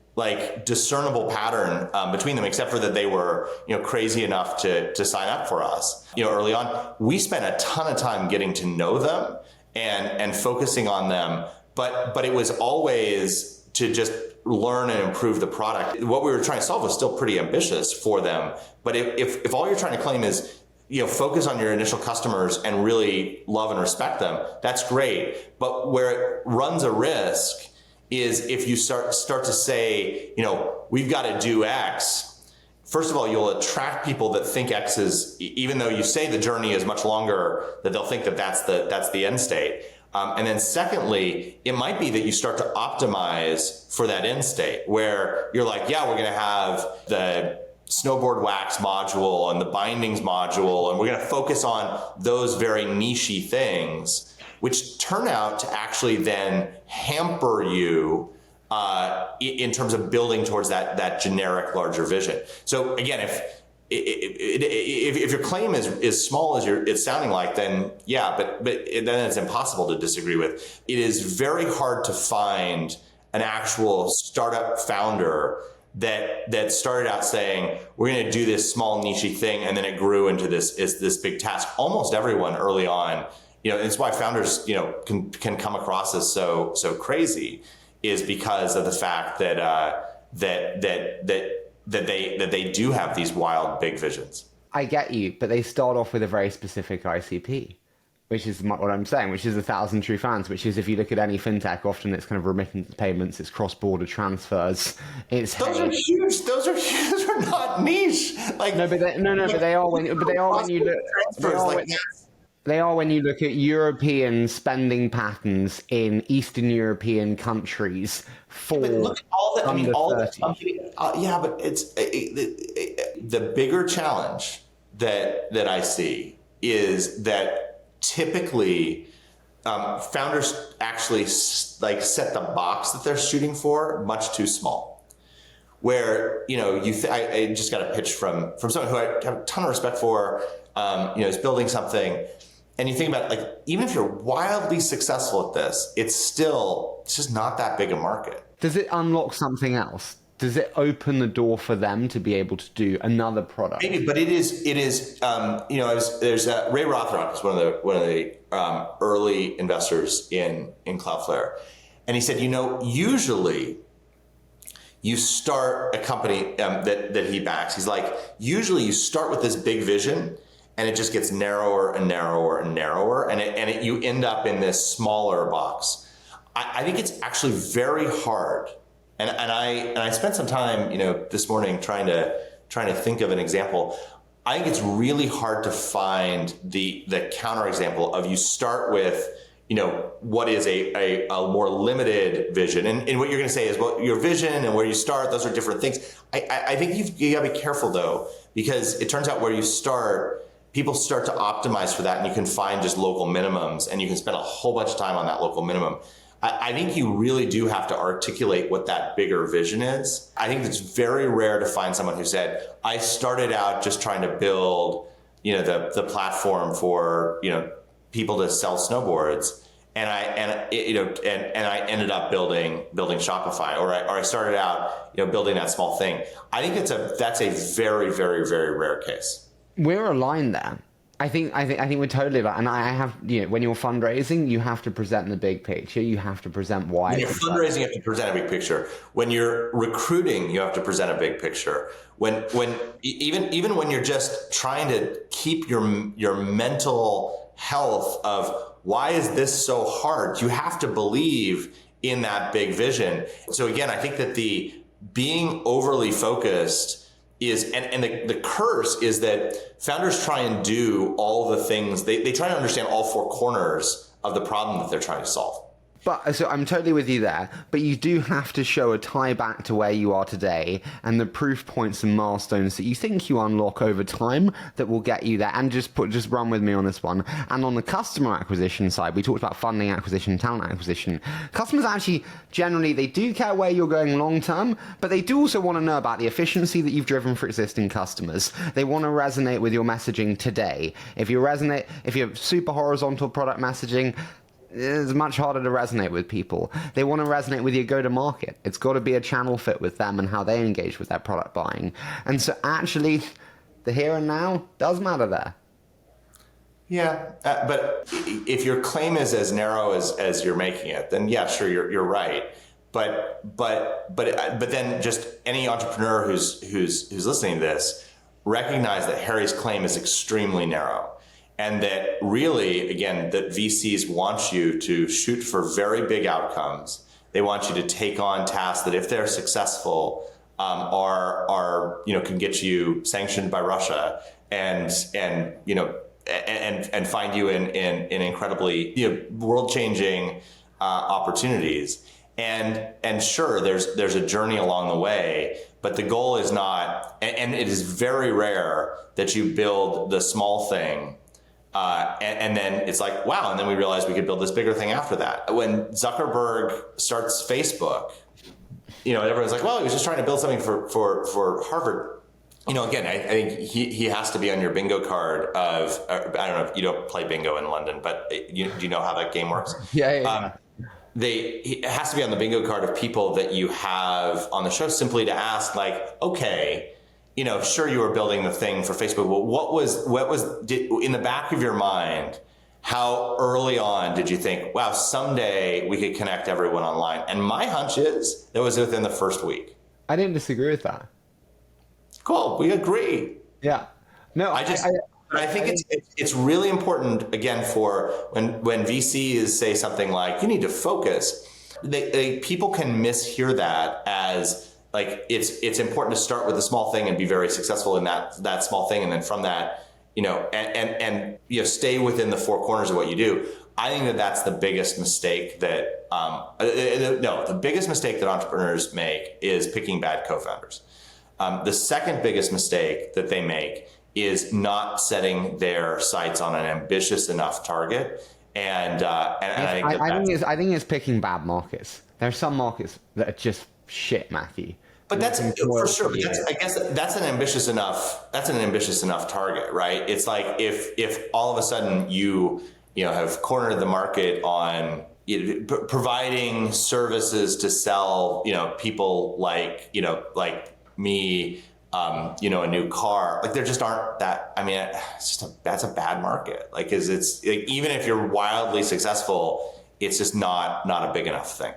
discernible pattern between them, except for that they were crazy enough to sign up for us. Early on, we spent a ton of time getting to know them and focusing on them, but it was always to just learn and improve the product. What we were trying to solve was still pretty ambitious for them, but if all you're trying to claim is focus on your initial customers and really love and respect them, that's great. But where it runs a risk is if you start to say, we've got to do X. First of all, you'll attract people that think X is, even though you say the journey is much longer, that they'll think that that's the end state. And then secondly, it might be that you start to optimize for that end state where you're like, yeah, we're going to have the snowboard wax module and the bindings module, and we're going to focus on those very niche-y things, which turn out to actually then hamper you in terms of building towards that generic larger vision. So again, if your claim is small as it's sounding like, then yeah, but then it's impossible to disagree with. It is very hard to find an actual startup founder that started out saying, we're going to do this small niche thing, and then it grew into this big task. Almost everyone early on, it's why founders, can come across as so crazy, is because of the fact that they do have these wild, big visions. I get you, but they start off with a very specific ICP, which is what I'm saying, which is 1,000 true fans, which is, if you look at any fintech, often it's kind of remittance payments, it's cross-border transfers. Those are huge. Those are not niche. Like, but they are when you look. They are when you look at European spending patterns in Eastern European countries for look at all that. under 30. Yeah, but it's the bigger challenge that I see is that typically founders actually set the box that they're shooting for much too small. Where I just got a pitch from someone who I have a ton of respect for. Is building something. And you think about, even if you're wildly successful at this, it's just not that big a market. Does it unlock something else? Does it open the door for them to be able to do another product? Maybe, but it is. There's Ray Rothrock is one of the early investors in Cloudflare, and he said, usually you start a company that he backs. He's like, usually you start with this big vision, and it just gets narrower and narrower and narrower, and you end up in this smaller box. I think it's actually very hard, and I spent some time this morning trying to think of an example. I think it's really hard to find the counterexample of you start with what is a more limited vision, and what you're going to say is, well, your vision and where you start, those are different things. I think you got to be careful though, because it turns out where you start, people start to optimize for that, and you can find just local minimums, and you can spend a whole bunch of time on that local minimum. I think you really do have to articulate what that bigger vision is. I think it's very rare to find someone who said, I started out just trying to build, the platform for, people to sell snowboards, and I ended up building Shopify, or I started out, building that small thing. I think that's a very, very, very rare case. We're aligned there. I think we're totally aligned. And I have, when you're fundraising, you have to present the big picture. You have to present why. When you're fundraising, you have to present a big picture. When you're recruiting, you have to present a big picture. Even when you're just trying to keep your mental health of why is this so hard, you have to believe in that big vision. So again, I think that the being overly focused is, and the curse is that founders try and do all the things, they try to understand all four corners of the problem that they're trying to solve. But so I'm totally with you there, but you do have to show a tie back to where you are today and the proof points and milestones that you think you unlock over time that will get you there. And just run with me on this one. And on the customer acquisition side, we talked about funding acquisition, talent acquisition. Customers actually, generally, they do care where you're going long term, but they do also want to know about the efficiency that you've driven for existing customers. They want to resonate with your messaging today. If you're super horizontal product messaging, it's much harder to resonate with people. They want to resonate with your go-to-market. It's got to be a channel fit with them and how they engage with their product buying. And so actually, the here and now does matter there. Yeah, but if your claim is as narrow as you're making it, then yeah, sure, you're right. But then just any entrepreneur who's listening to this, recognize that Harry's claim is extremely narrow. And that really, again, that VCs want you to shoot for very big outcomes. They want you to take on tasks that, if they're successful, can get you sanctioned by Russia and find you in incredibly world-changing opportunities. And sure, there's a journey along the way, but the goal is not. And it is very rare that you build the small thing. And then it's like, wow, and then we realized we could build this bigger thing after that. When Zuckerberg starts Facebook, everyone's like, well, he was just trying to build something for Harvard. again, I think he has to be on your bingo card of, I don't know if you don't play bingo in London, but do you know how that game works? Yeah. It has to be on the bingo card of people that you have on the show, simply to ask, like, okay, sure, you were building the thing for Facebook, but what was in the back of your mind, how early on did you think, wow, someday we could connect everyone online? And my hunch is that was within the first week. I didn't disagree with that. Cool, we agree. Yeah. No, I think it's really important, again, for when VCs say something like, you need to focus, people can mishear that as like it's important to start with a small thing and be very successful in that small thing, and then from that, and stay within the four corners of what you do. I think that's the biggest mistake that the biggest mistake that entrepreneurs make is picking bad co-founders. The second biggest mistake that they make is not setting their sights on an ambitious enough target. And I think it's picking bad markets. There are some markets that are just shit, Matthew. But that's for sure. I guess that's an ambitious enough target, right? It's like if all of a sudden you have cornered the market on providing services to sell people like me a new car, like there just aren't that. I mean, that's a bad market. Like, even if you're wildly successful, it's just not a big enough thing.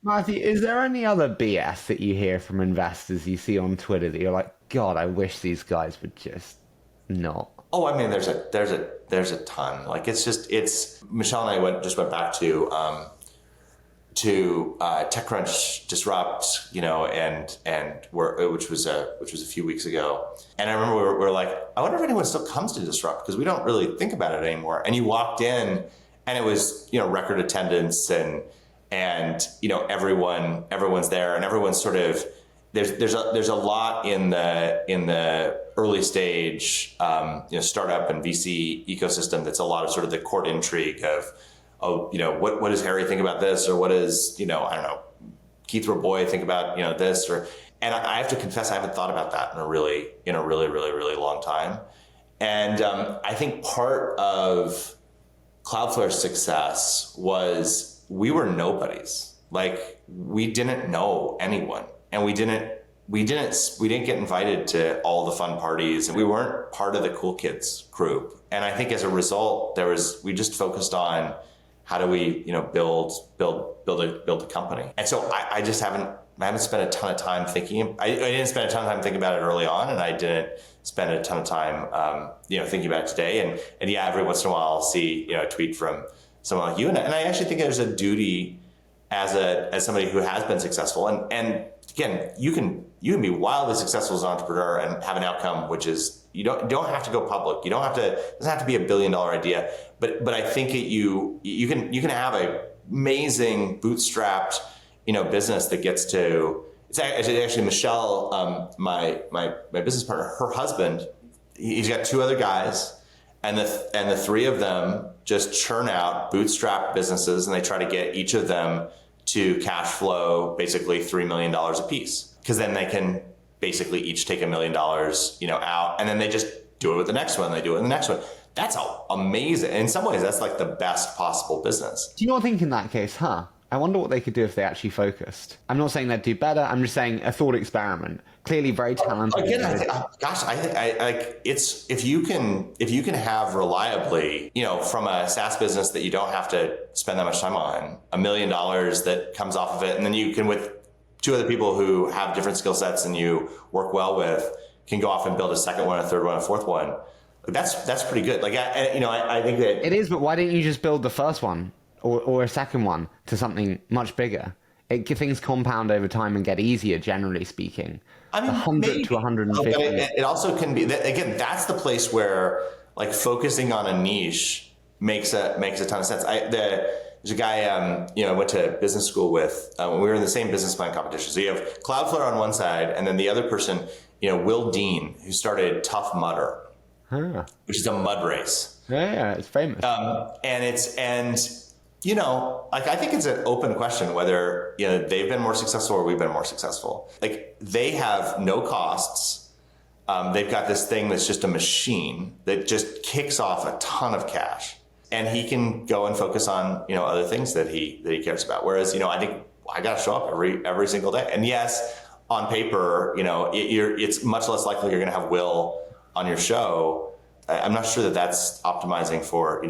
Matthew, is there any other BS that you hear from investors you see on Twitter that you're like, God, I wish these guys would just not? Oh, I mean, there's a ton. Like, it's Michelle and I just went back to TechCrunch Disrupt, which was a few weeks ago. And I remember we were like, I wonder if anyone still comes to Disrupt, because we don't really think about it anymore. And you walked in, and it was record attendance, and everyone's there, and everyone's sort of there's a lot in the early stage startup and VC ecosystem that's a lot of sort of the court intrigue of, what does Harry think about this, or what does I don't know, Keith Raboy think about this, and I have to confess I haven't thought about that in a really long time. And I think part of Cloudflare's success was we were nobodies. Like, we didn't know anyone, and we didn't get invited to all the fun parties, and we weren't part of the cool kids group. And I think as a result, we just focused on how do we build a company. And so I haven't spent a ton of time thinking. I didn't spend a ton of time thinking about it early on, and I didn't spend a ton of time thinking about it today. And yeah, every once in a while I'll see a tweet from someone like you, and I actually think there's a duty as somebody who has been successful, and again, you can be wildly successful as an entrepreneur and have an outcome which is you don't have to go public. It doesn't have to be $1 billion idea, but I think you can have an amazing bootstrapped business that gets to. It's actually Michelle, my business partner, her husband. He's got two other guys, and the three of them just churn out bootstrap businesses, and they try to get each of them to cash flow basically $3 million a piece, because then they can basically each take $1 million out, and then they just do it with the next one. They do it in the next one. That's amazing. In some ways, that's like the best possible business. Do you not think in that case, I wonder what they could do if they actually focused. I'm not saying they'd do better. I'm just saying a thought experiment. Clearly very talented. Again, I think it's if you can have reliably, from a SaaS business that you don't have to spend that much time on, $1 million that comes off of it, and then you can, with two other people who have different skill sets and you work well with, can go off and build a second one, a third one, a fourth one. That's pretty good. Like I think that it is. But why didn't you just build the first one or a second one to something much bigger? Things compound over time and get easier, generally speaking. I mean, 100 to 150. It also can be, again, that's the place where like focusing on a niche makes a ton of sense. There's a guy I went to business school with when we were in the same business plan competition. So you have Cloudflare on one side, and then the other person, Will Dean, who started Tough Mudder, which is a mud race. Yeah, it's famous. I think it's an open question whether they've been more successful or we've been more successful. Like, they have no costs. they've got this thing that's just a machine that just kicks off a ton of cash, and he can go and focus on, other things that he cares about. Whereas, I think I got to show up every single day. And yes, on paper, it's much less likely you're going to have Will on your show. I'm not sure that that's optimizing for,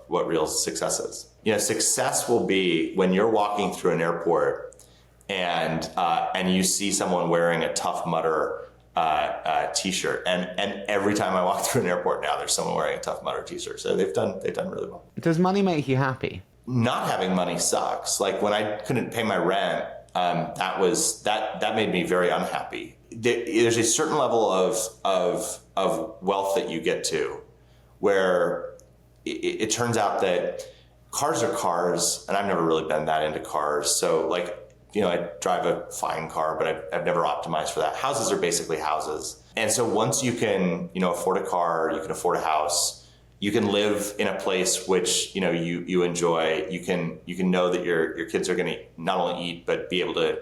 what real success is. Success will be when you're walking through an airport and you see someone wearing a Tough Mudder t-shirt, and every time I walk through an airport now, there's someone wearing a Tough Mudder t-shirt. So they've done really well. Does money make you happy? Not having money sucks. Like when I couldn't pay my rent, that made me very unhappy. There's a certain level of wealth that you get to where it turns out that cars are cars, and I've never really been that into cars. So I drive a fine car, but I've never optimized for that. Houses are basically houses. And so once you can, afford a car, you can afford a house, you can live in a place which, you enjoy, you can know that your kids are going to not only eat, but be able to,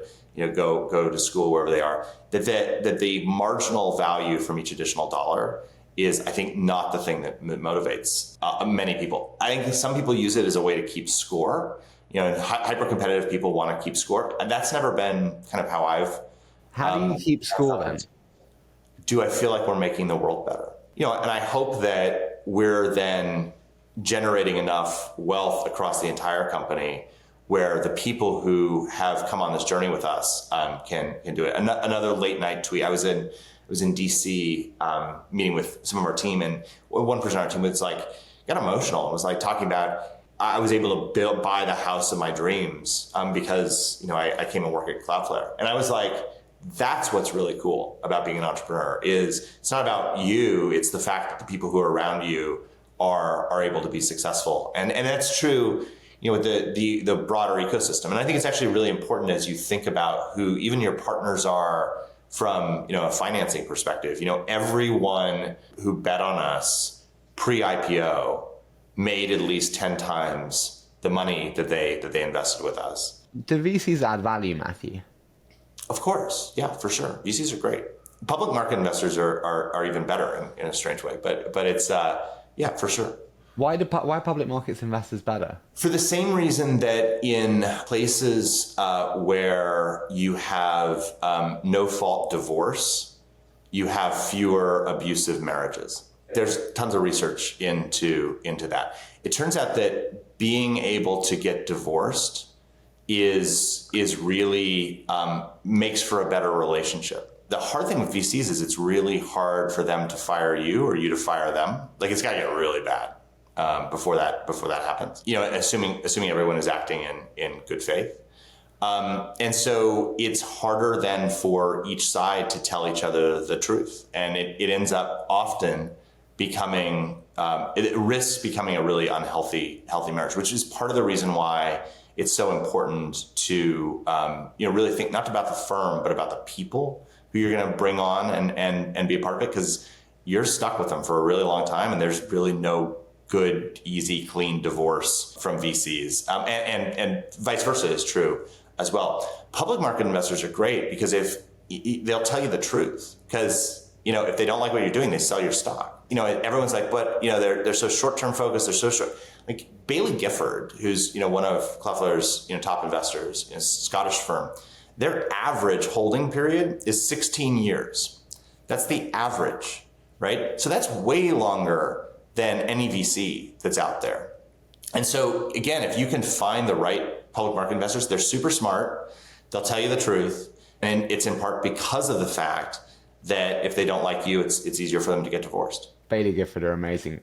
go to school wherever they are, that the marginal value from each additional dollar is, I think, not the thing that motivates many people. I think some people use it as a way to keep score. Hyper-competitive people want to keep score. And that's never been kind of how I've... How do you keep score then? Do I feel like we're making the world better? And I hope that we're then generating enough wealth across the entire company where the people who have come on this journey with us can do it. Another late night tweet. I was in DC meeting with some of our team, and one person on our team was got emotional and was talking about, I was able to buy the house of my dreams because I came and worked at Cloudflare. And I was like, that's what's really cool about being an entrepreneur. Is it's not about you, it's the fact that the people who are around you are able to be successful. And that's true, with the broader ecosystem. And I think it's actually really important as you think about who even your partners are from, a financing perspective. Everyone who bet on us pre-IPO made at least 10 times the money that they invested with us. Do VCs add value, Matthew? Of course. Yeah, for sure. VCs are great. Public market investors are even better in a strange way, but it's, yeah, for sure. Why public markets investors better? For the same reason that in places where you have no-fault divorce, you have fewer abusive marriages. There's tons of research into that. It turns out that being able to get divorced is really makes for a better relationship. The hard thing with VCs is it's really hard for them to fire you or you to fire them. It's got to get really bad before that happens. Assuming everyone is acting in good faith. And so it's harder then for each side to tell each other the truth, and it ends up often becoming it risks becoming a really unhealthy marriage, which is part of the reason why it's so important to really think not about the firm but about the people who you're going to bring on and be a part of it, because you're stuck with them for a really long time, and there's really no good, easy, clean divorce from VCs, and vice versa is true as well. Public market investors are great because if they'll tell you the truth, because if they don't like what you're doing, they sell your stock. Everyone's like, but they're so short-term focused. They're so short. Like Bailey Gifford, who's one of Cloudflare's top investors, a Scottish firm. Their average holding period is 16 years. That's the average, right? So that's way longer than any VC that's out there. And so again, if you can find the right public market investors, they're super smart. They'll tell you the truth, and it's in part because of the fact that if they don't like you, it's easier for them to get divorced. Bailey Gifford are amazing.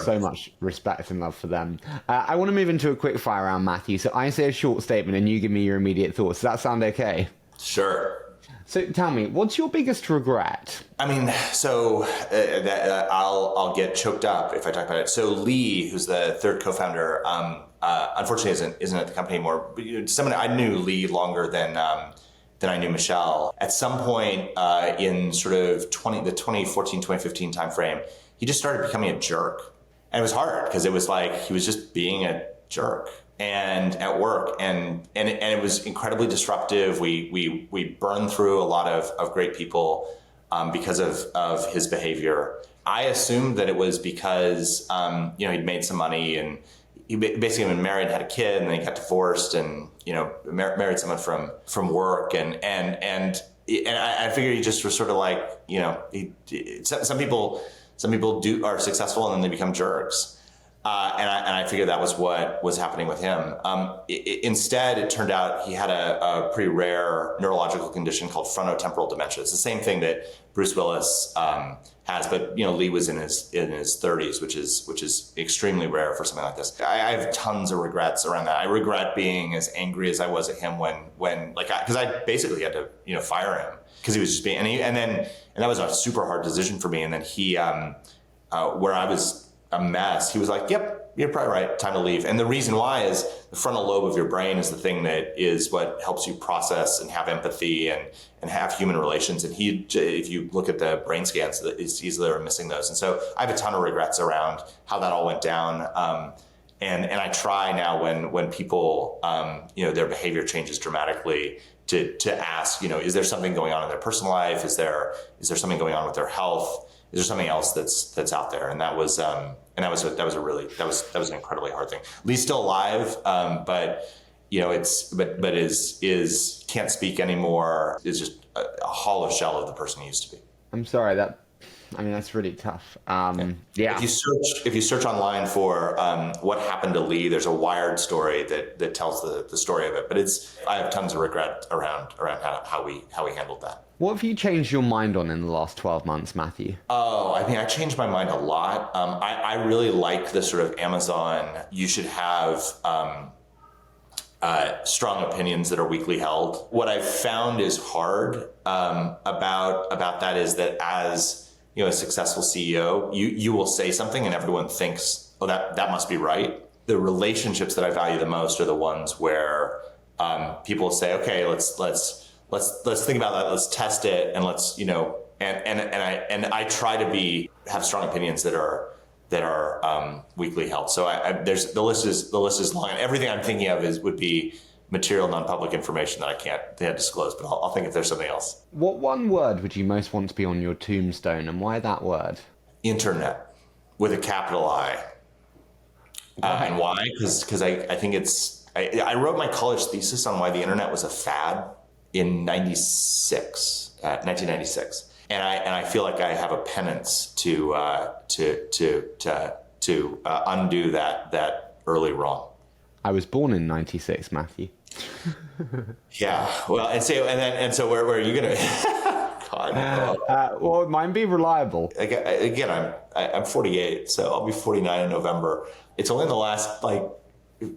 So much respect and love for them. I want to move into a quick fire round, Matthew. So I say a short statement and you give me your immediate thoughts. Does that sound okay? Sure. So tell me, what's your biggest regret? I mean, so I'll get choked up if I talk about it. So Lee, who's the third co-founder, unfortunately isn't at the company anymore. But I knew Lee longer than I knew Michelle. At some point in sort of the 2014, 2015 timeframe, he just started becoming a jerk. And it was hard because it was like he was just being a jerk and at work, and it was incredibly disruptive. We burned through a lot of great people because of his behavior. I assumed that it was because, he'd made some money and he basically been married, had a kid, and then he got divorced and, married someone from work. And I figured he just was sort of like, some people are successful and then they become jerks. And I figured that was what was happening with him. Instead, it turned out he had a pretty rare neurological condition called frontotemporal dementia. It's the same thing that Bruce Willis has, but Lee was in his 30s, which is extremely rare for something like this. I have tons of regrets around that. I regret being as angry as I was at him because I basically had to fire him because he was just being and that was a super hard decision for me. And then he where I was a mess, he was like, yep, you're probably right, time to leave. And the reason why is the frontal lobe of your brain is the thing that is what helps you process and have empathy and have human relations. And if you look at the brain scans, it's easily missing those. And so I have a ton of regrets around how that all went down. And I try now when people, their behavior changes dramatically to ask, is there something going on in their personal life? Is there something going on with their health? Is there something else that's out there? And that was an incredibly hard thing. Lee's still alive, but is can't speak anymore. Is just a hollow shell of the person he used to be. I'm sorry that's really tough. Yeah. If you search online for what happened to Lee, there's a Wired story that tells the story of it. But I have tons of regret around how we handled that. What have you changed your mind on in the last 12 months, Matthew? Oh, I changed my mind a lot. I really like the sort of Amazon, you should have strong opinions that are weakly held. What I've found is hard about that is that as a successful CEO, you will say something and everyone thinks, oh, that must be right. The relationships that I value the most are the ones where people say, okay, let's think about that. Let's test it, and let's and I try to have strong opinions that are weakly held. So the list is long, and everything I'm thinking of would be material, non-public information that I can't disclose. But I'll think if there's something else. What one word would you most want to be on your tombstone, and why that word? Internet, with a capital I. And why? Because I think I wrote my college thesis on why the internet was a fad in 1996. And I feel like I have a penance to undo that early wrong. I was born in 96, Matthew. Yeah. Well, and so where are you gonna? God. Well, mine be reliable. Again, I'm 48, so I'll be 49 in November. It's only in the last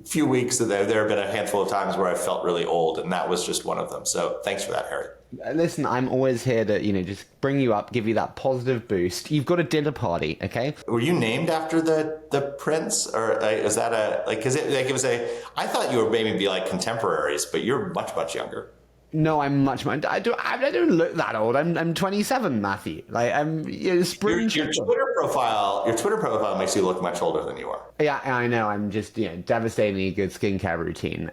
few weeks that there have been a handful of times where I felt really old, and that was just one of them. So thanks for that, Harry. Listen, I'm always here to, just bring you up, give you that positive boost. You've got a dinner party, okay? Were you named after the prince, or is that I thought you were maybe be like contemporaries, but you're much, much younger. No, I'm much. I don't look that old. I'm 27, Matthew. I'm spring. Your Twitter profile makes you look much older than you are. Yeah, I know. I'm just devastatingly good skincare routine,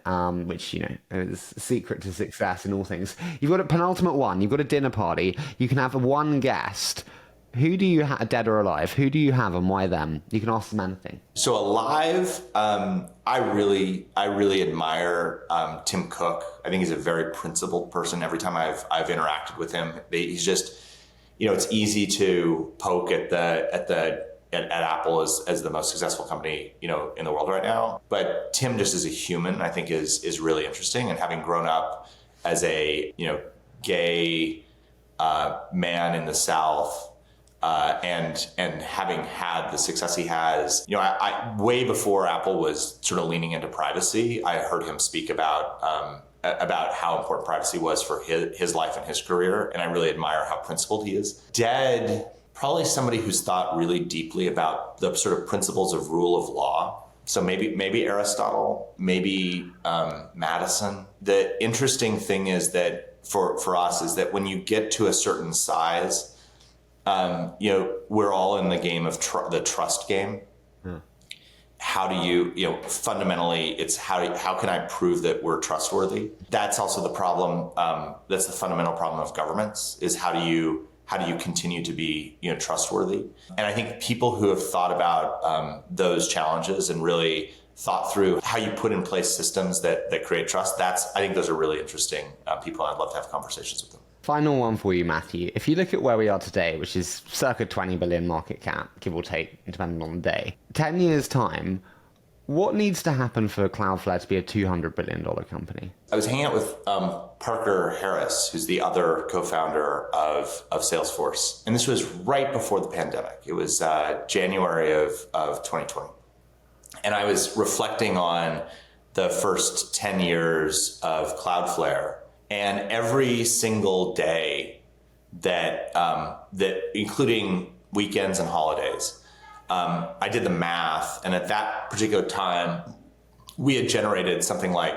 which is secret to success in all things. You've got a penultimate one. You've got a dinner party. You can have one guest. Who do you have, dead or alive? Who do you have, and why them? You can ask them anything. So alive, I really admire Tim Cook. I think he's a very principled person. Every time I've interacted with him, he's just, it's easy to poke at Apple as the most successful company, in the world right now. But Tim, just as a human, I think is really interesting. And having grown up as a gay man in the South. And having had the success he has, I way before Apple was sort of leaning into privacy, I heard him speak about how important privacy was for his life and his career, and I really admire how principled he is. Dead, probably somebody who's thought really deeply about the sort of principles of rule of law. So maybe Aristotle, maybe Madison. The interesting thing is that for us is that when you get to a certain size, we're all in the game of the trust game. Yeah. How do you, fundamentally, it's how can I prove that we're trustworthy? That's also the problem. That's the fundamental problem of governments is how do you how do you continue to be, trustworthy? And I think people who have thought about those challenges and really thought through how you put in place systems that create trust, I think those are really interesting people, and I'd love to have conversations with them. Final one for you, Matthew. If you look at where we are today, which is circa 20 billion market cap, give or take, depending on the day, 10 years' time, what needs to happen for Cloudflare to be a $200 billion company? I was hanging out with Parker Harris, who's the other co-founder of Salesforce. And this was right before the pandemic. It was January of 2020. And I was reflecting on the first 10 years of Cloudflare. And every single day that including weekends and holidays, I did the math, and at that particular time, we had generated something like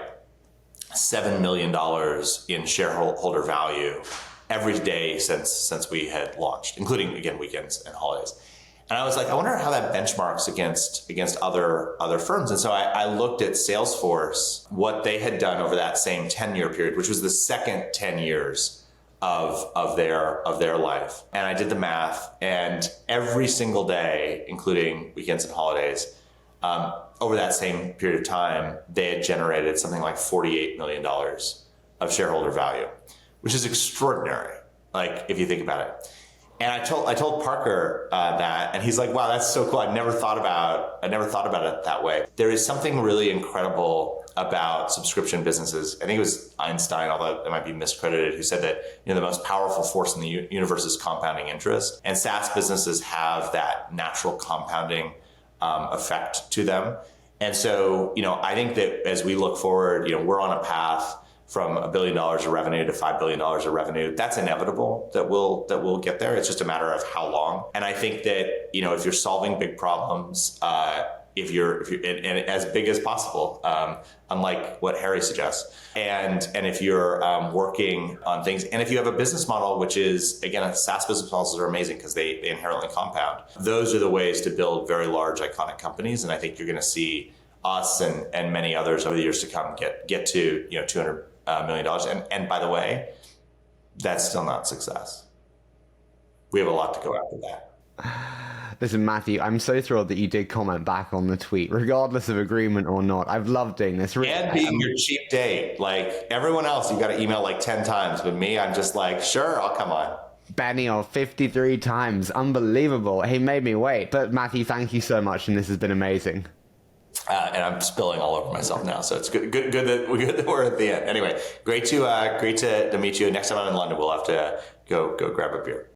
$7 million in shareholder value every day since we had launched, including, again, weekends and holidays. And I was like, I wonder how that benchmarks against other firms. And so I looked at Salesforce, what they had done over that same 10-year period, which was the second 10 years of their life. And I did the math, and every single day, including weekends and holidays, over that same period of time, they had generated something like $48 million of shareholder value, which is extraordinary, like, if you think about it. And I told Parker that, and he's like, "Wow, that's so cool. I never thought about it that way." There is something really incredible about subscription businesses. I think it was Einstein, although it might be miscredited, who said that the most powerful force in the universe is compounding interest, and SaaS businesses have that natural compounding effect to them. And so, I think that as we look forward, we're on a path from $1 billion of revenue to $5 billion of revenue. That's inevitable that we'll get there. It's just a matter of how long. And I think that, if you're solving big problems, if you're and as big as possible, unlike what Harry suggests, and if you're working on things, and if you have a business model, which is, again, SaaS business models are amazing because they inherently compound. Those are the ways to build very large, iconic companies. And I think you're going to see us and many others over the years to come get to $200 million. And by the way, that's still not success. We have a lot to go after that. Listen, Matthew, I'm so thrilled that you did comment back on the tweet, regardless of agreement or not. I've loved doing this. And being your cheap date. Like everyone else, you got to email like 10 times. But me, I'm just like, sure, I'll come on. Benioff 53 times. Unbelievable. He made me wait. But Matthew, thank you so much. And this has been amazing. And I'm spilling all over myself now, so it's good that we're at the end. Anyway, great to meet you. Next time I'm in London, we'll have to go grab a beer.